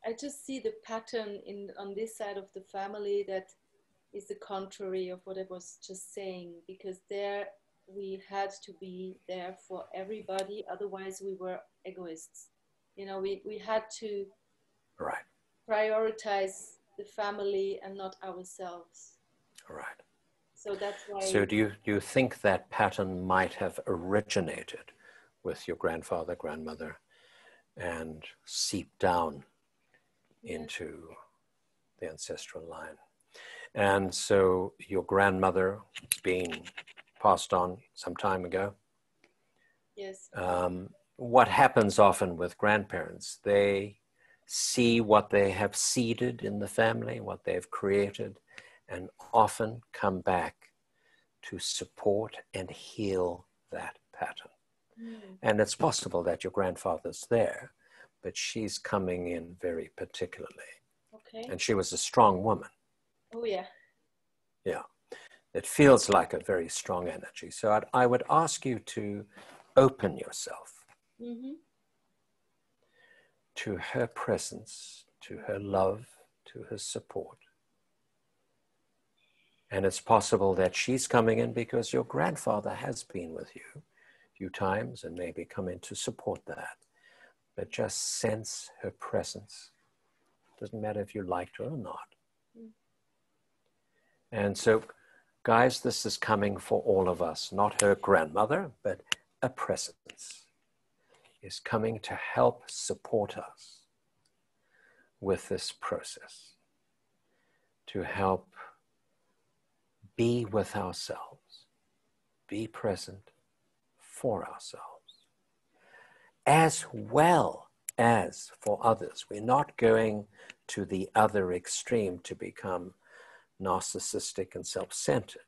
I just see the pattern on this side of the family that is the contrary of what I was just saying, because there we had to be there for everybody, otherwise we were egoists. You know, we had to prioritize the family and not ourselves. Right. So that's why. So do you think that pattern might have originated with your grandfather, grandmother, and seeped down into the ancestral line? And so your grandmother being passed on some time ago. Yes. What happens often with grandparents, they see what they have seeded in the family, what they've created, and often come back to support and heal that pattern. And it's possible that your grandfather's there, but she's coming in very particularly. Okay. And she was a strong woman. Oh, yeah. Yeah. It feels like a very strong energy. So I would ask you to open yourself to her presence, to her love, to her support. And it's possible that she's coming in because your grandfather has been with you a few times and maybe come in to support that. But just sense her presence. Doesn't matter if you liked her or not. And so, guys, this is coming for all of us, not her grandmother, but a presence is coming to help support us with this process, to help be with ourselves, be present for ourselves, as well as for others. We're not going to the other extreme to become narcissistic and self-centered.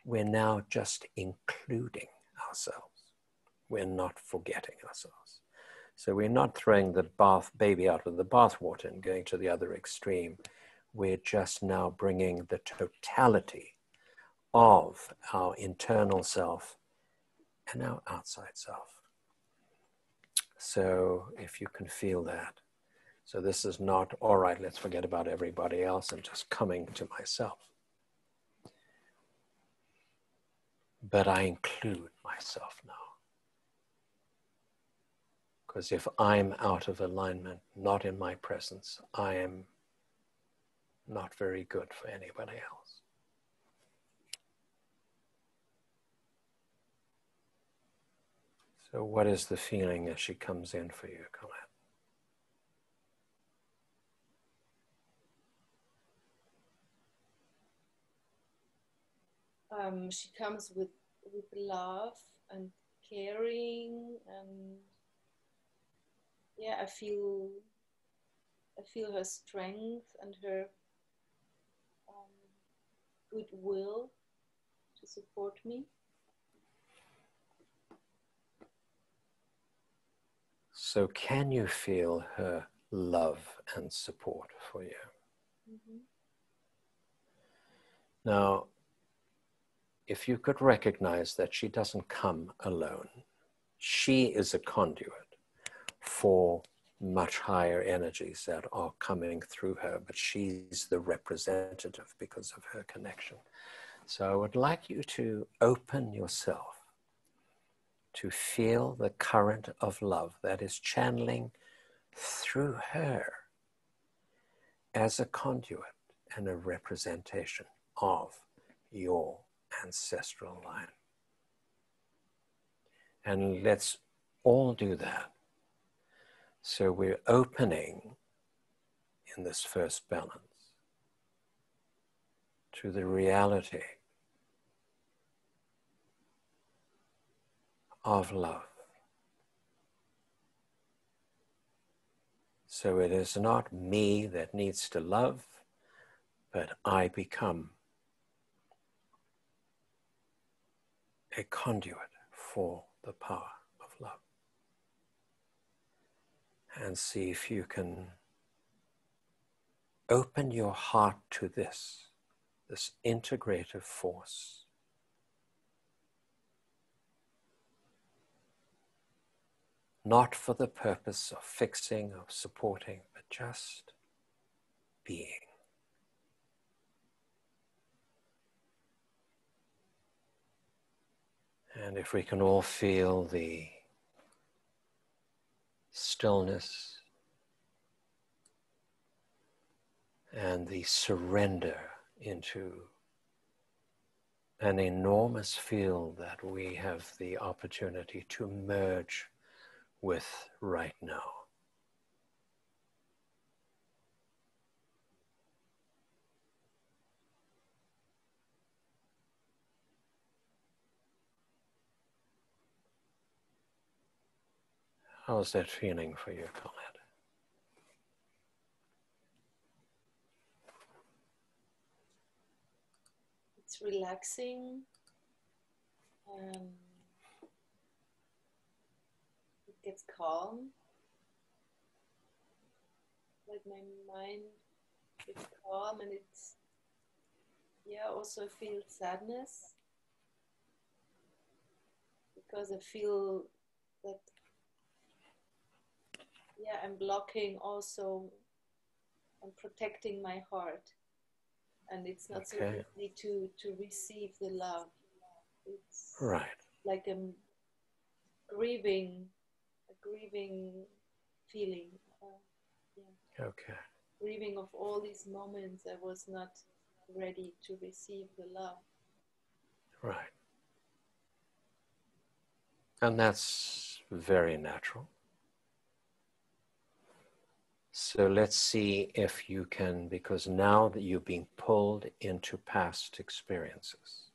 We're now just including ourselves. We're not forgetting ourselves. So we're not throwing the baby out with the bathwater and going to the other extreme. We're just now bringing the totality of our internal self and our outside self. So if you can feel that. So this is not, all right, let's forget about everybody else and just coming to myself. But I include myself now. Because if I'm out of alignment, not in my presence, I am not very good for anybody else. So what is the feeling as she comes in for you, Colette? She comes with love and caring, and yeah, I feel her strength and her goodwill to support me. So can you feel her love and support for you? Mm-hmm. Now, if you could recognize that she doesn't come alone, she is a conduit for much higher energies that are coming through her, but she's the representative because of her connection. So I would like you to open yourself to feel the current of love that is channeling through her as a conduit and a representation of your ancestral line. And let's all do that. So we're opening in this first balance to the reality of love. So it is not me that needs to love, but I become a conduit for the power of love. And see if you can open your heart to this integrative force. Not for the purpose of fixing, of supporting, but just being. And if we can all feel the stillness and the surrender into an enormous field that we have the opportunity to merge with right now. How's that feeling for you, Colette? It's relaxing. It gets calm. Like my mind gets calm, and it's, yeah, also feel sadness, because I feel that, yeah, I'm blocking also, I'm protecting my heart, and it's not so easy to receive the love. It's right. like a grieving feeling. Yeah. Okay. Grieving of all these moments I was not ready to receive the love. Right. And that's very natural. So let's see if you can, because now that you're being pulled into past experiences,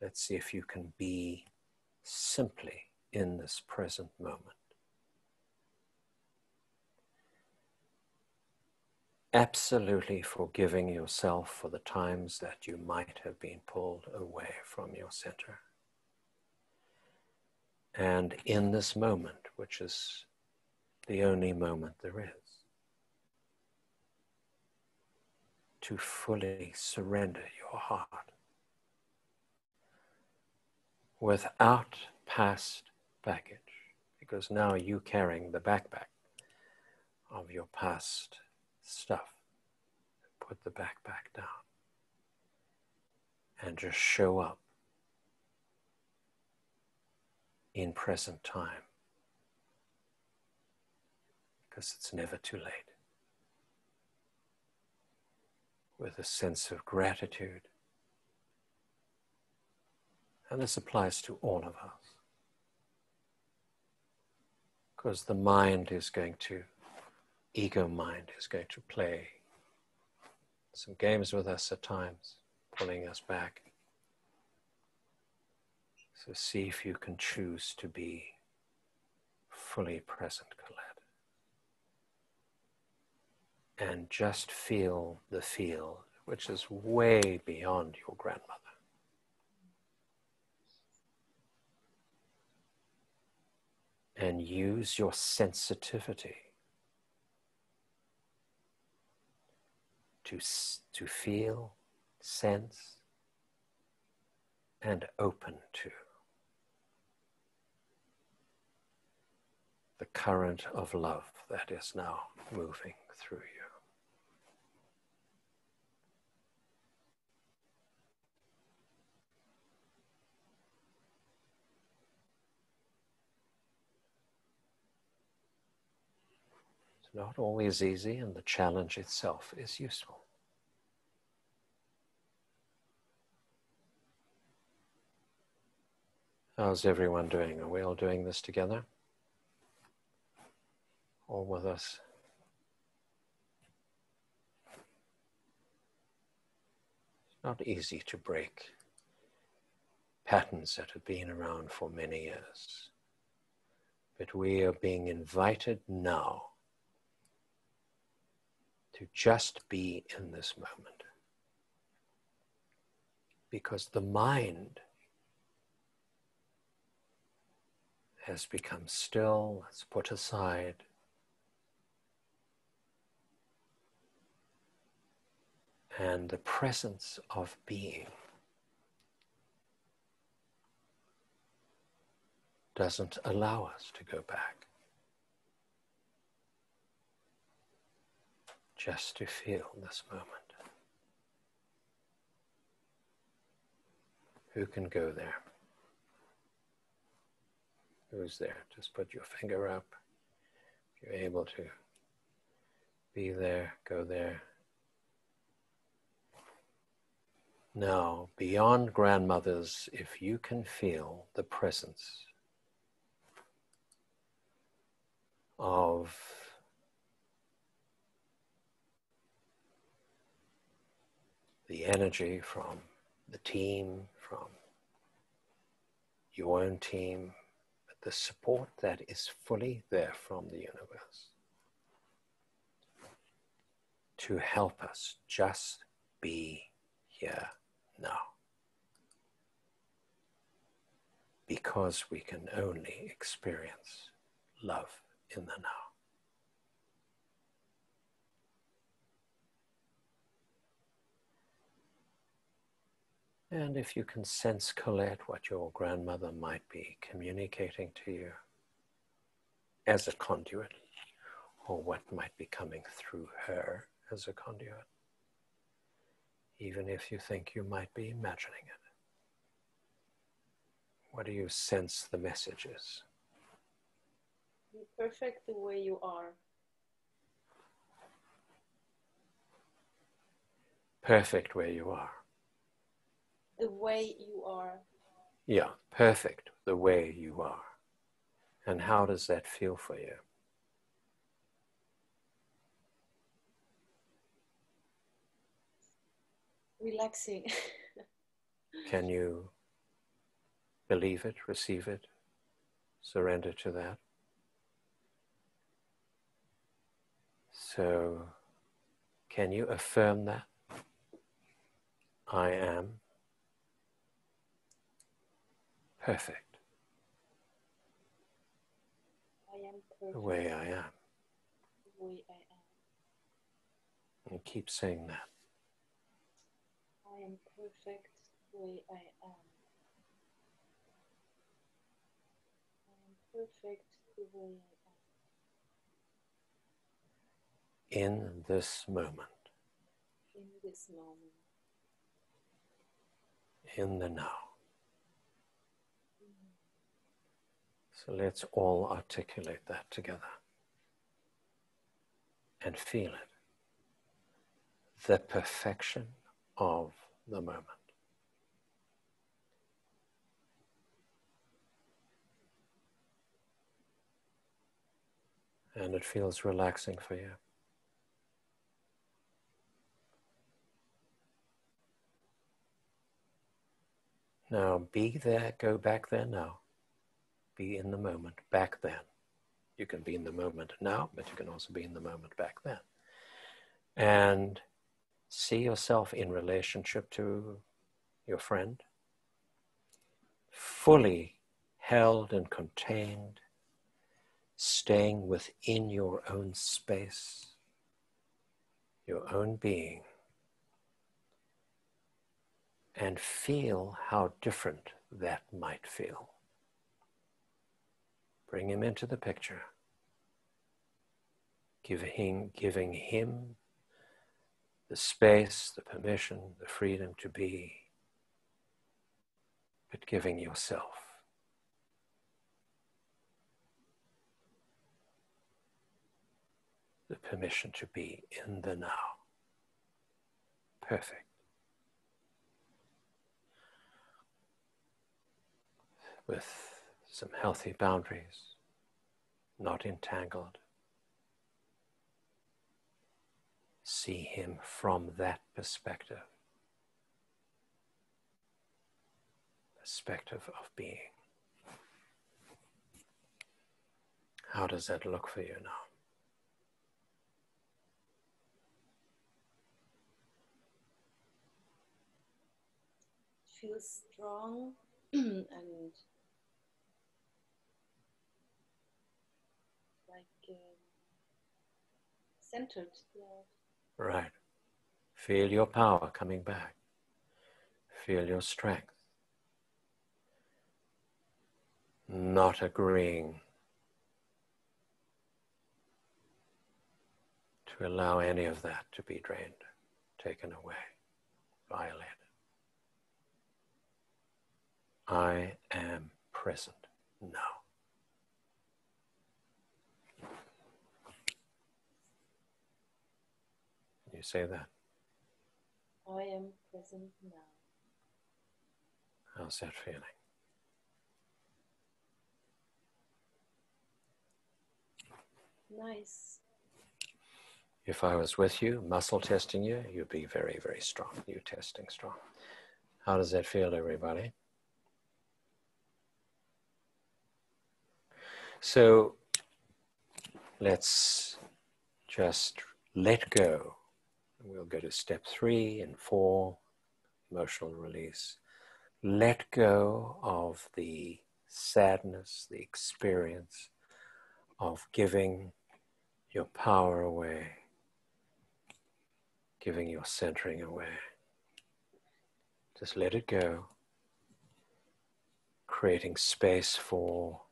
let's see if you can be simply in this present moment. Absolutely forgiving yourself for the times that you might have been pulled away from your center. And in this moment, which is the only moment there is, to fully surrender your heart without past baggage, because now you're carrying the backpack of your past stuff. Put the backpack down and just show up in present time, because it's never too late. with a sense of gratitude. And this applies to all of us, because the mind is going to, ego mind is going to play some games with us at times, pulling us back. So see if you can choose to be fully present, Colette. And just feel the field, which is way beyond your grandmother. And use your sensitivity to feel, sense, and open to the current of love that is now moving through you. It's not always easy, and the challenge itself is useful. How's everyone doing? Are we all doing this together? All with us? It's not easy to break patterns that have been around for many years. But we are being invited now to just be in this moment. Because the mind has become still, it's put aside. And the presence of being doesn't allow us to go back. Just to feel this moment. Who can go there? Who's there? Just put your finger up. If you're able to be there, go there. Now, beyond grandmothers, if you can feel the presence of the energy from the team, from your own team, the support that is fully there from the universe to help us just be here now. Because we can only experience love in the now. And if you can sense, Colette, what your grandmother might be communicating to you as a conduit, or what might be coming through her as a conduit, even if you think you might be imagining it. What do you sense the message is? Be perfect the way you are. Perfect where you are. The way you are. Yeah, perfect the way you are. And how does that feel for you? Relaxing. Can you believe it, receive it, surrender to that? So, can you affirm that? I am perfect. I am perfect. The way I am. The way I am. And keep saying that. I am perfect the way I am. I am perfect the way I am. In this moment. In this moment. In the now. So let's all articulate that together and feel it. the perfection of the moment. And it feels relaxing for you. Now be there, go back there now. Be in the moment back then. You can be in the moment now, but you can also be in the moment back then. And see yourself in relationship to your friend, fully held and contained, staying within your own space, your own being, and feel how different that might feel. Bring him into the picture, giving him the space, the permission, the freedom to be, but giving yourself the permission to be in the now. Perfect. With some healthy boundaries, not entangled. See him from that perspective of being. How does that look for you now? Feels strong and like centered. Yeah. Right. Feel your power coming back. Feel your strength. Not agreeing to allow any of that to be drained, taken away, violated. I am present now. Can you say that? I am present now. How's that feeling? Nice. If I was with you, muscle testing you, you'd be very, very strong. You testing strong. How does that feel, everybody? So let's just let go. We'll go to step 3 and 4, emotional release. Let go of the sadness, the experience of giving your power away, giving your centering away. Just let it go, creating space for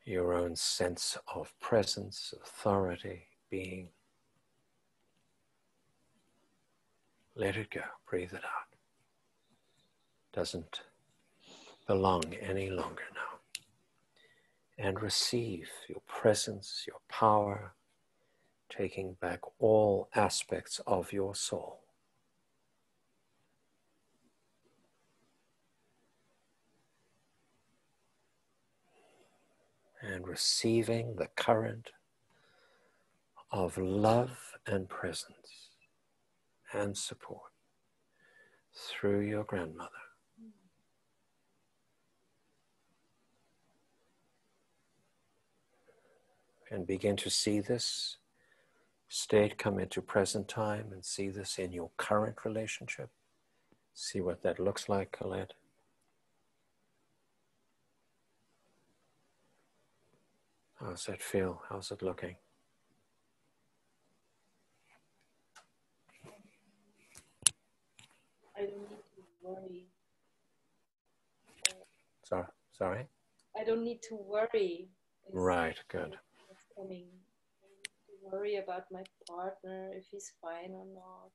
your own sense of presence, authority, being. Let it go, breathe it out. Doesn't belong any longer now. And receive your presence, your power, taking back all aspects of your soul. And receiving the current of love and presence and support through your grandmother. And begin to see this state come into present time and see this in your current relationship. See what that looks like, Colette. How's that feel? How's it looking? I don't need to worry. Sorry? I don't need to worry. Right, good. What's coming. I don't need to worry about my partner, if he's fine or not.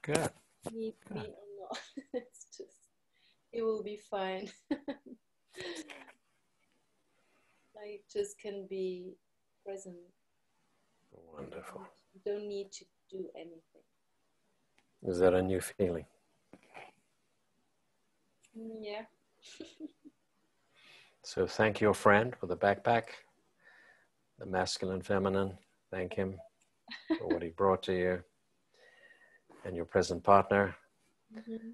Good. Need me or not. It's just, he will be fine. I just can be present. Wonderful. You don't need to do anything. Is that a new feeling? Yeah. So thank your friend for the backpack, the masculine, feminine. Thank him for what he brought to you, and your present partner. Mm-hmm.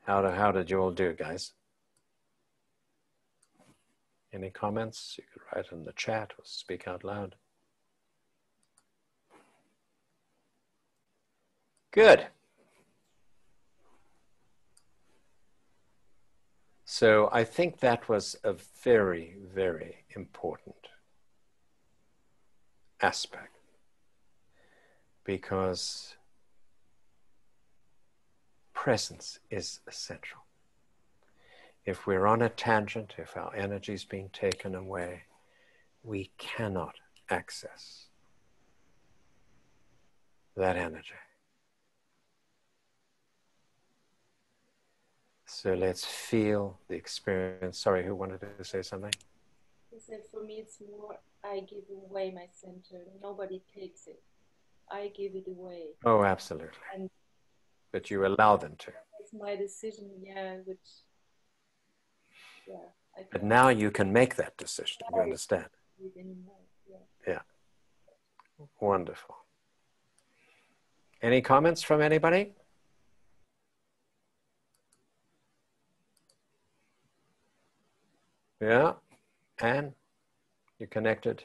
How did you all do, guys? Any comments? You could write in the chat or speak out loud. Good. So I think that was a very, very important aspect, because presence is essential. If we're on a tangent, if our energy is being taken away, we cannot access that energy. So let's feel the experience. Sorry, who wanted to say something? He said, for me, it's more, I give away my center. Nobody takes it. I give it away. Oh, absolutely. And but you allow them to. it's my decision, yeah, which, yeah. But now you can make that decision, you understand? Yeah. Wonderful. Any comments from anybody? Yeah. Anne, you connected?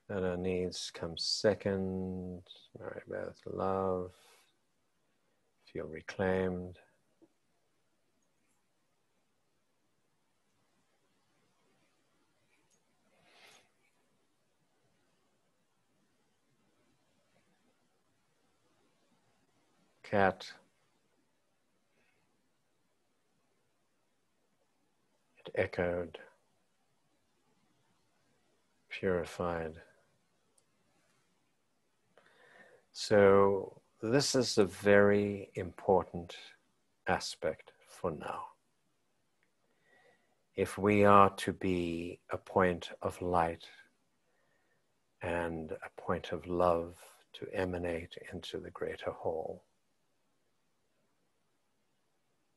That our needs come second. Mary Beth, love. Feel reclaimed. Cat. It echoed. Purified. So this is a very important aspect for now. If we are to be a point of light and a point of love to emanate into the greater whole,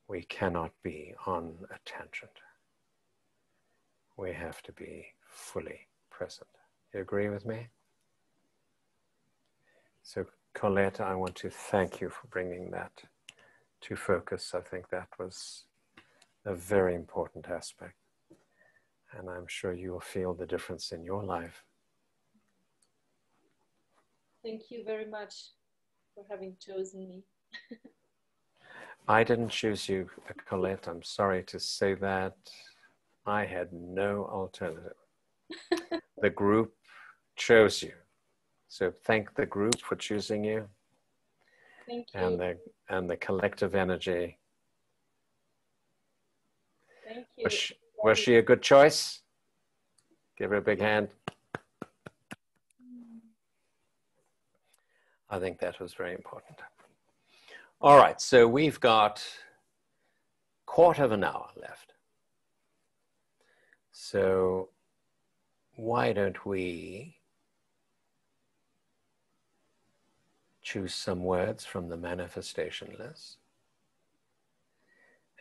we cannot be on a tangent. We have to be fully present. You agree with me? So Colette, I want to thank you for bringing that to focus. I think that was a very important aspect. And I'm sure you will feel the difference in your life. Thank you very much for having chosen me. I didn't choose you, Colette. I'm sorry to say that. I had no alternative. The group chose you. So thank the group for choosing you. Thank you. And the collective energy. Thank you. Was she a good choice? Give her a big hand. I think that was very important. All right, so we've got a quarter of an hour left. So why don't we choose some words from the manifestation list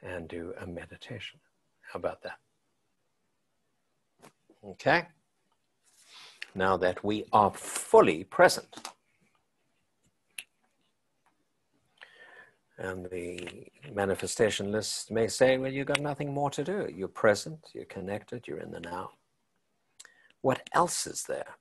and do a meditation. How about that? Okay. Now that we are fully present, and the manifestation list may say, well, you've got nothing more to do. You're present, you're connected, you're in the now. What else is there?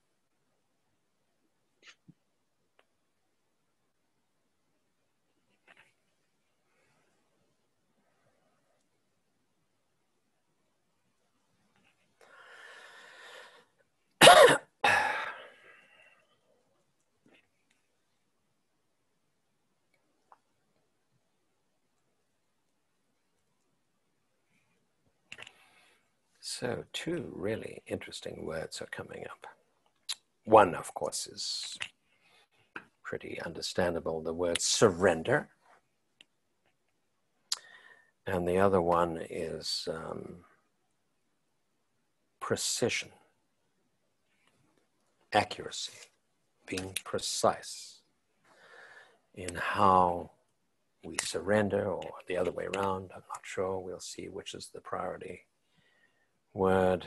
So two really interesting words are coming up. One, of course, is pretty understandable, the word surrender. And the other one is precision, accuracy, being precise in how we surrender, or the other way around. I'm not sure. We'll see which is the priority word.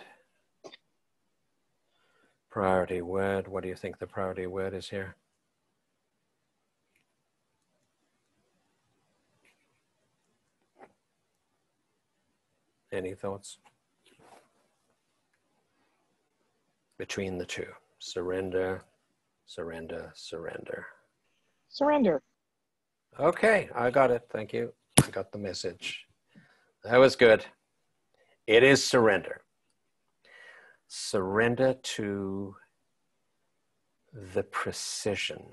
Priority word. What do you think the priority word is here? Any thoughts? Between the two. Surrender, surrender, surrender. Surrender. Okay, I got it. Thank you. I got the message. That was good. It is surrender. Surrender to the precision.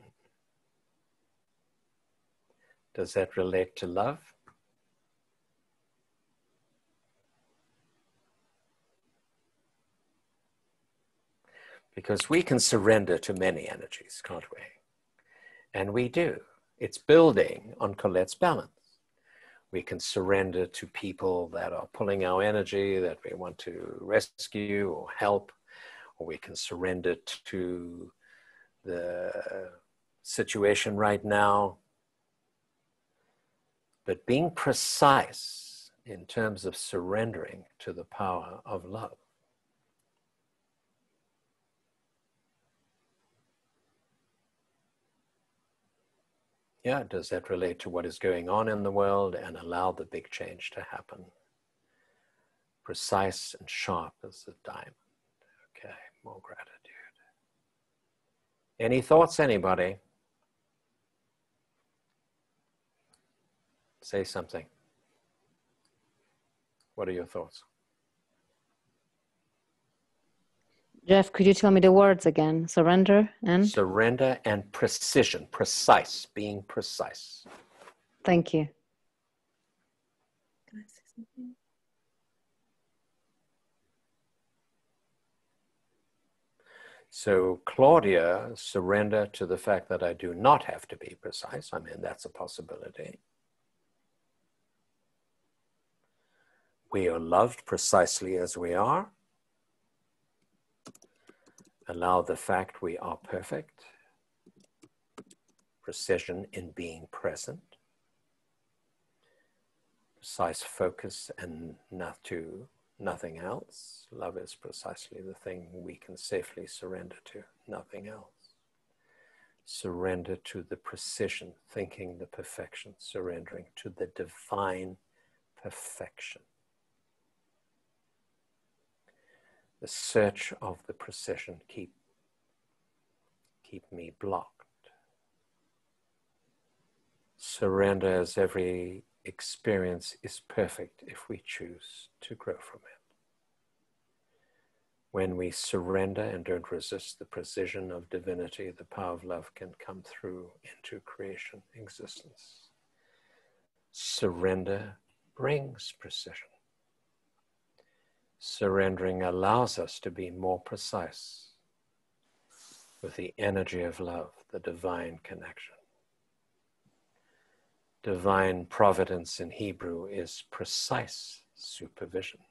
Does that relate to love? Because we can surrender to many energies, can't we? And we do. It's building on Colette's balance. We can surrender to people that are pulling our energy, that we want to rescue or help, or we can surrender to the situation right now. But being precise in terms of surrendering to the power of love. Yeah, does that relate to what is going on in the world and allow the big change to happen? Precise and sharp as a diamond. Okay, more gratitude. Any thoughts, anybody? Say something. What are your thoughts? Jeff, could you tell me the words again? Surrender and? Surrender and precision, precise, being precise. Thank you. Can I say something? So Claudia, surrender to the fact that I do not have to be precise. I mean, that's a possibility. We are loved precisely as we are. Allow the fact we are perfect. Precision in being present. Precise focus and nothing else. Love is precisely the thing we can safely surrender to, nothing else. Surrender to the precision, thinking the perfection, surrendering to the divine perfection. The search of the precision keep me blocked. Surrender as every experience is perfect if we choose to grow from it. When we surrender and don't resist the precision of divinity, the power of love can come through into creation, existence. Surrender brings precision. Surrendering allows us to be more precise with the energy of love, the divine connection. Divine providence in Hebrew is precise supervision.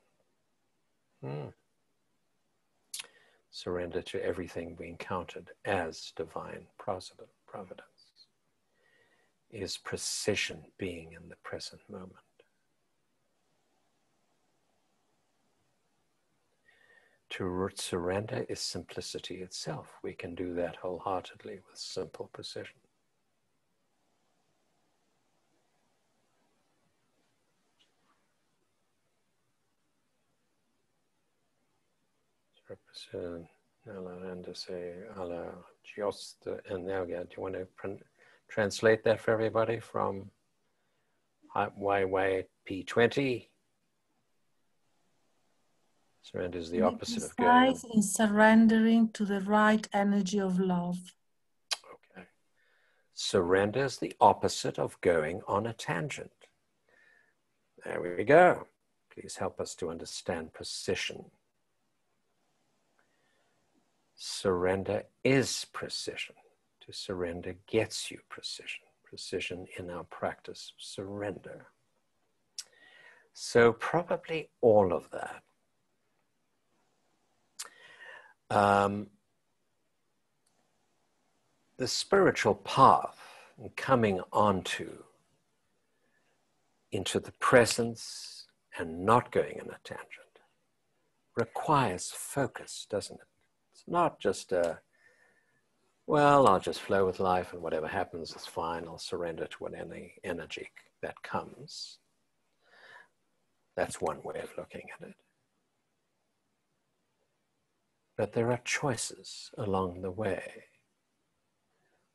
Surrender to everything we encountered as divine providence is precision, being in the present moment. To surrender is simplicity itself. We can do that wholeheartedly with simple precision. And to say, and now again, do you want to translate that for everybody from YYP20? Surrender is the opposite of going. In surrendering to the right energy of love. Okay. Surrender is the opposite of going on a tangent. There we go. Please help us to understand precision. Surrender is precision. To surrender gets you precision. Precision in our practice, surrender. So probably all of that. The spiritual path and coming into the presence and not going in a tangent requires focus, doesn't it? It's not just well, I'll just flow with life and whatever happens is fine. I'll surrender to what any energy that comes. That's one way of looking at it. But there are choices along the way.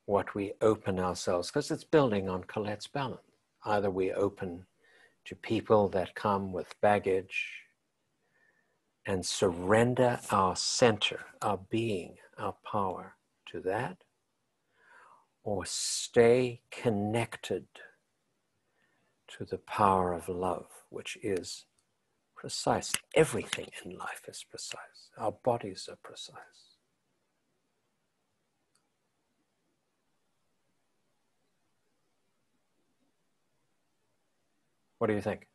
What we open ourselves, because it's building on Colette's balance. Either we open to people that come with baggage and surrender our center, our being, our power to that, or stay connected to the power of love, which is precise. Everything in life is precise. Our bodies are precise. What do you think?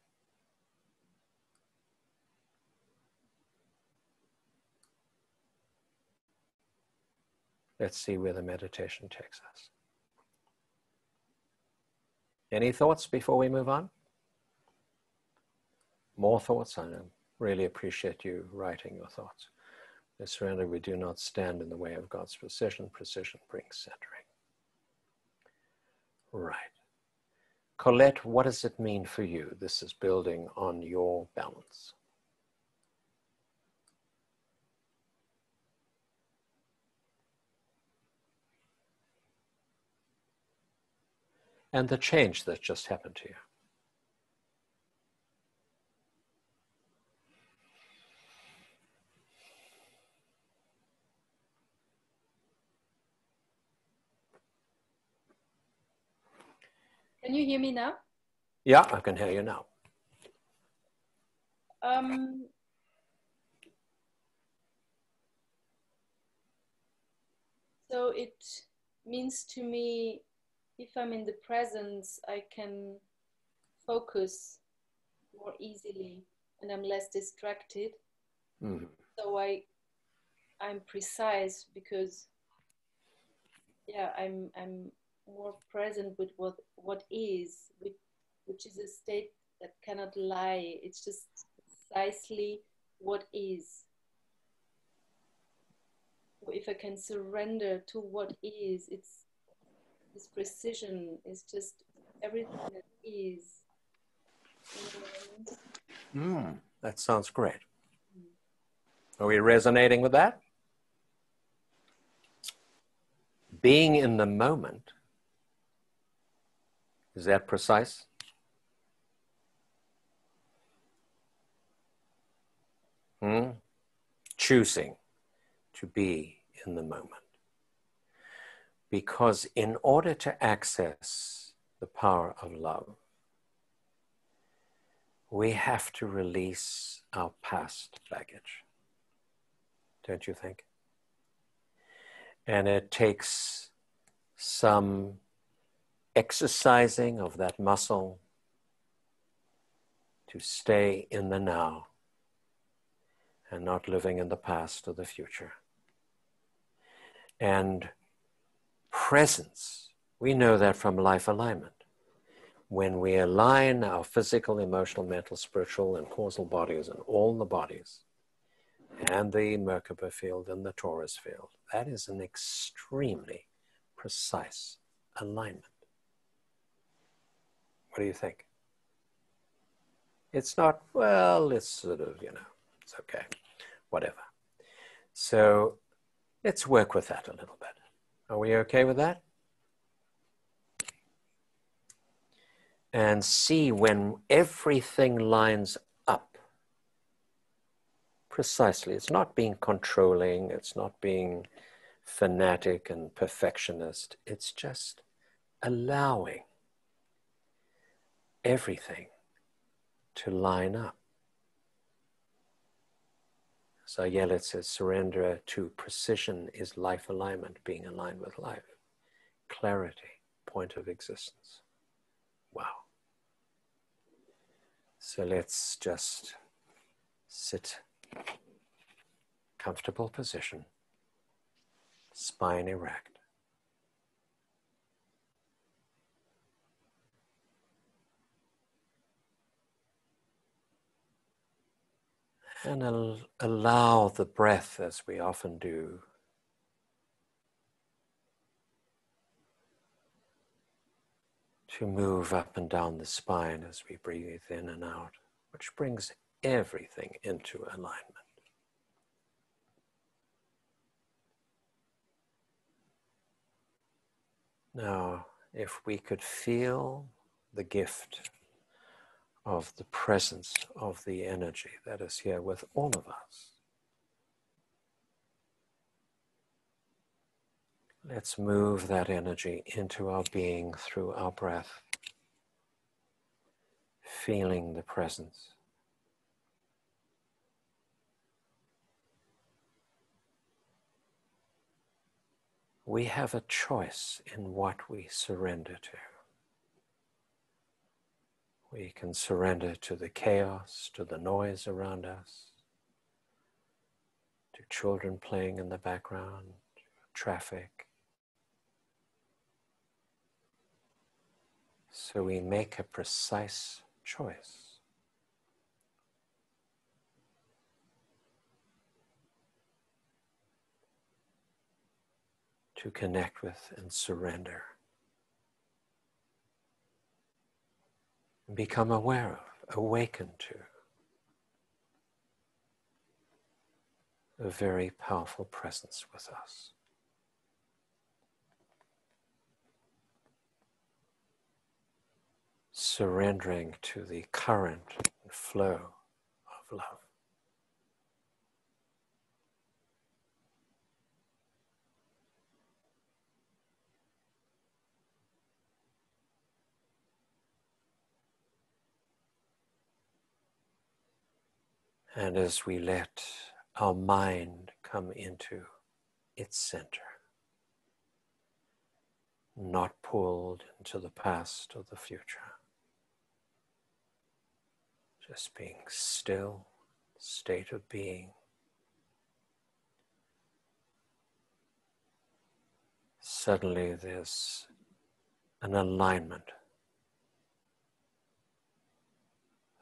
Let's see where the meditation takes us. Any thoughts before we move on? More thoughts? I really appreciate you writing your thoughts. Let's surrender. We do not stand in the way of God's precision. Precision brings centering. Right. Colette, what does it mean for you? This is building on your balance. And the change that just happened to you. Can you hear me now? Yeah, I can hear you now. So it means to me, if I'm in the presence, I can focus more easily and I'm less distracted. Mm-hmm. So I'm precise because, yeah, I'm more present with what is, which is a state that cannot lie. It's just precisely what is. If I can surrender to what is, it's this precision, is just everything that is. That sounds great. Are we resonating with that? Being in the moment, is that precise? Choosing to be in the moment. Because in order to access the power of love, we have to release our past baggage. Don't you think? And it takes some exercising of that muscle to stay in the now and not living in the past or the future. And presence, we know that from life alignment. When we align our physical, emotional, mental, spiritual, and causal bodies and all the bodies, and the Merkaba field and the Taurus field, that is an extremely precise alignment. What do you think? It's not, well, it's sort of, it's okay, whatever. So let's work with that a little bit. Are we okay with that? And see when everything lines up precisely. It's not being controlling, it's not being fanatic and perfectionist. It's just allowing everything to line up. So Yelit says, surrender to precision is life alignment, being aligned with life. Clarity, point of existence. Wow. So let's just sit, comfortable position, spine erect. And allow the breath, as we often do, to move up and down the spine as we breathe in and out, which brings everything into alignment. Now, if we could feel the gift of the presence of the energy that is here with all of us, let's move that energy into our being through our breath, feeling the presence. We have a choice in what we surrender to. We can surrender to the chaos, to the noise around us, to children playing in the background, traffic. So we make a precise choice. To connect with and surrender. And become aware of, awaken to a very powerful presence with us. Surrendering to the current and flow of love. And as we let our mind come into its center, not pulled into the past or the future, just being still, state of being, suddenly there's an alignment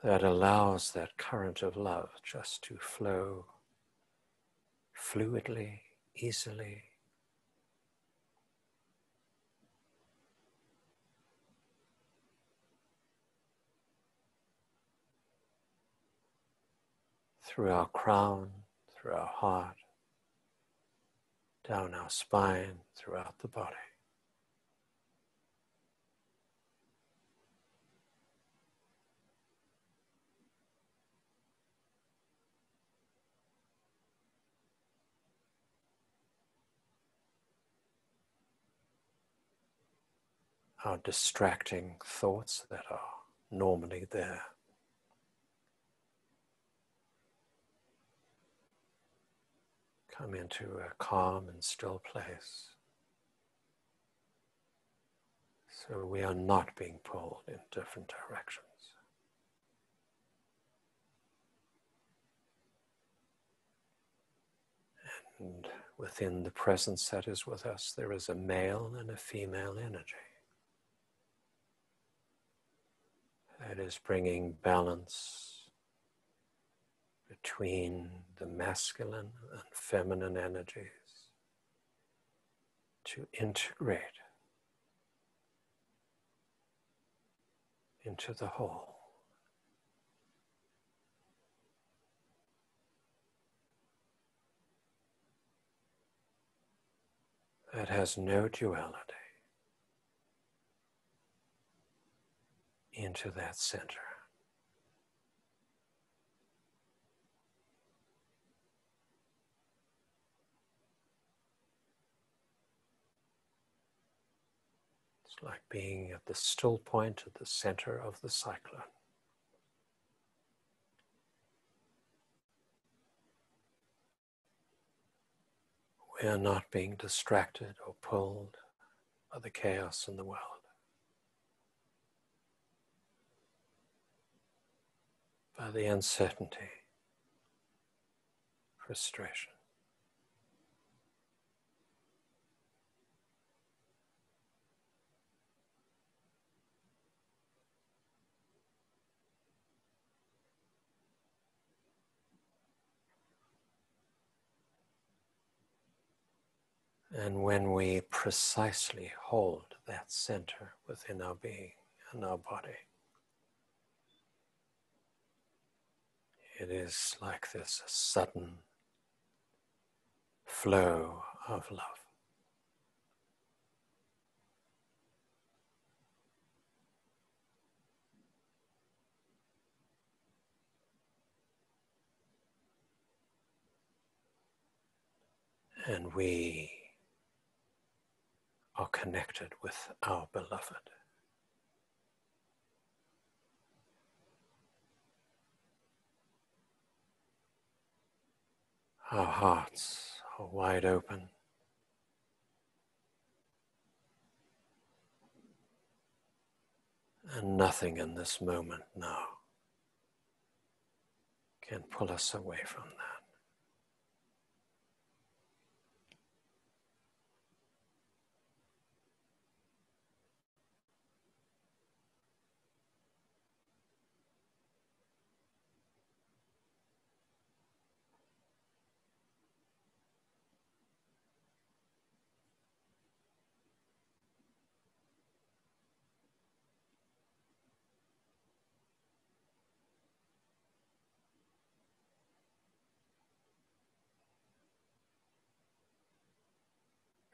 that allows that current of love just to flow fluidly, easily. Through our crown, through our heart, down our spine, throughout the body. Our distracting thoughts that are normally there. Come into a calm and still place. So we are not being pulled in different directions. And within the presence that is with us, there is a male and a female energy that is bringing balance between the masculine and feminine energies to integrate into the whole. That has no duality into that center. It's like being at the still point at the center of the cyclone. We are not being distracted or pulled by the chaos in the world. By the uncertainty, frustration. And when we precisely hold that center within our being and our body, it is like this sudden flow of love. And we are connected with our beloved. Our hearts are wide open. And nothing in this moment now can pull us away from that.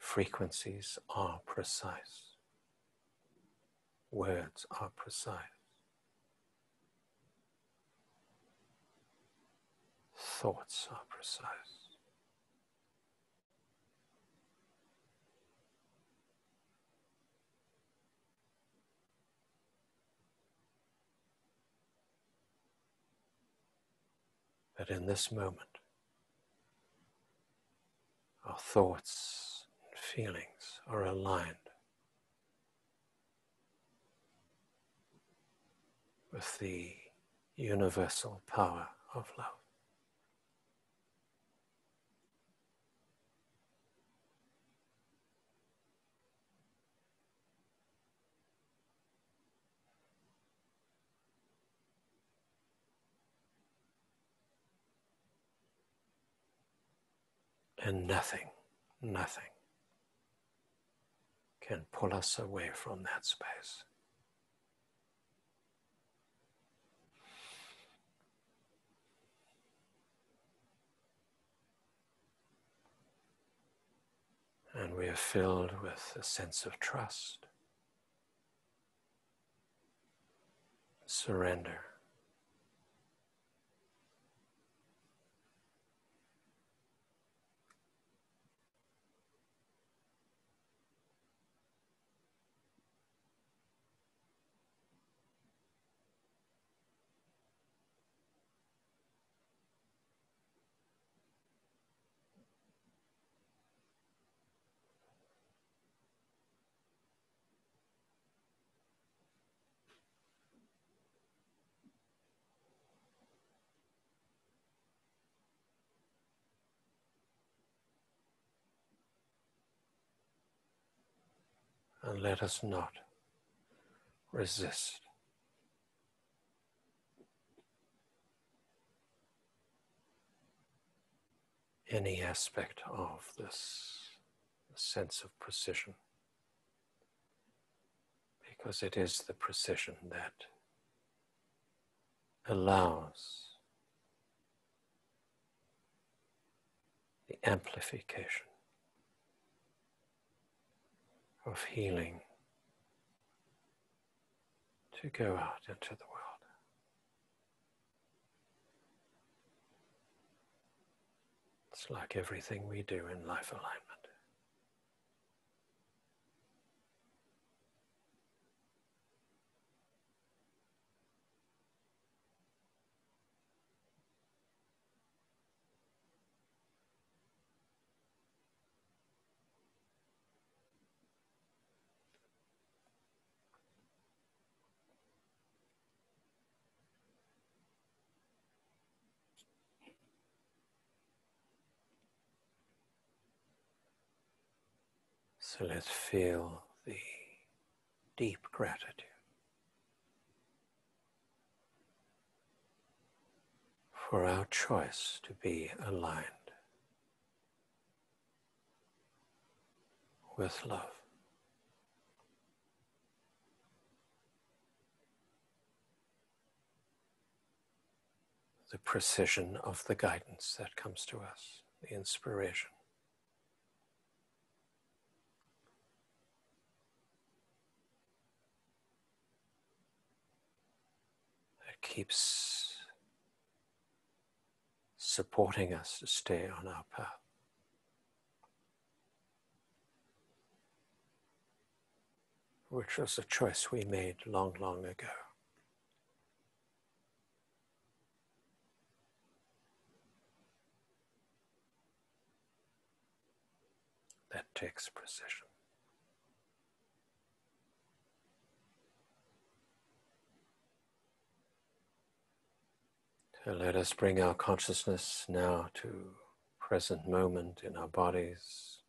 Frequencies are precise. Words are precise. Thoughts are precise. But in this moment, our thoughts and feelings are aligned with the universal power of love. And nothing can pull us away from that space. And we are filled with a sense of trust, surrender, and let us not resist any aspect of this sense of precision, because it is the precision that allows the amplification of healing to go out into the world. It's like everything we do in life alignment. So let's feel the deep gratitude for our choice to be aligned with love. The precision of the guidance that comes to us, the inspiration. That keeps supporting us to stay on our path. Which was a choice we made long, long ago. That takes precision. So let us bring our consciousness now to present moment in our bodies,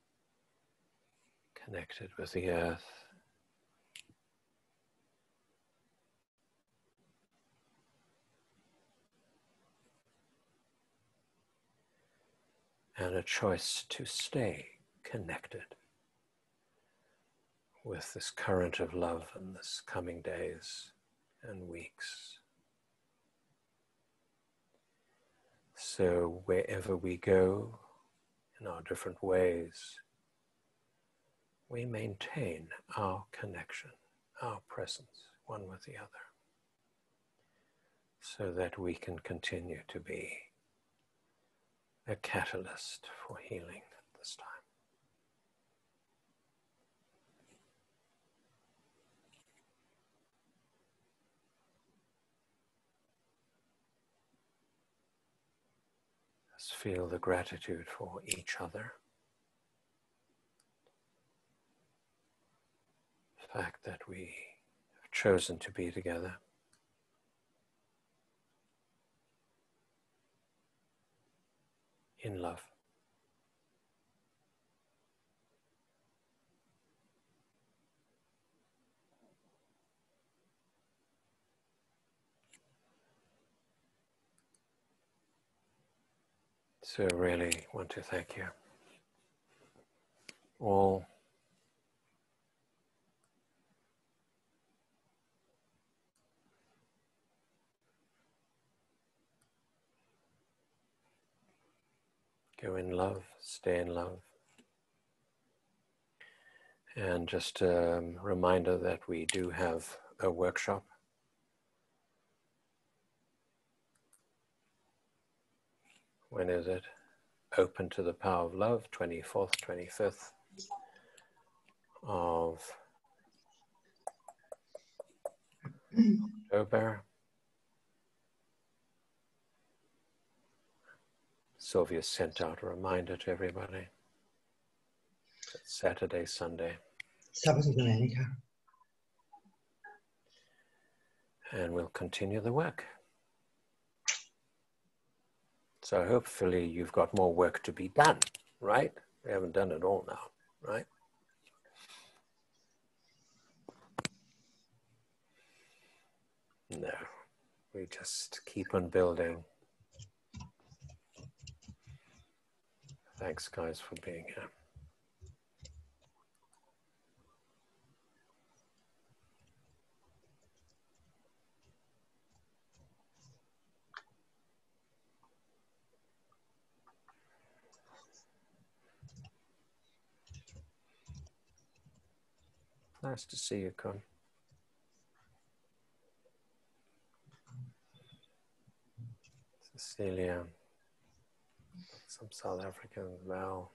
connected with the earth. And a choice to stay connected with this current of love in this coming days and weeks. So wherever we go in our different ways, we maintain our connection, our presence, one with the other, so that we can continue to be a catalyst for healing at this time. Let's feel the gratitude for each other. The fact that we have chosen to be together. In love. So really want to thank you all. Go in love, stay in love. And just a reminder that we do have a workshop. When is it? Open to the Power of Love, 24th, 25th of October. Silvia sent out a reminder to everybody. It's Saturday, Sunday. Sabato e domenica. And we'll continue the work. So hopefully you've got more work to be done, right? We haven't done it all now, right? No, we just keep on building. Thanks, guys, for being here. Nice to see you, Con. Cecilia, some South African as well.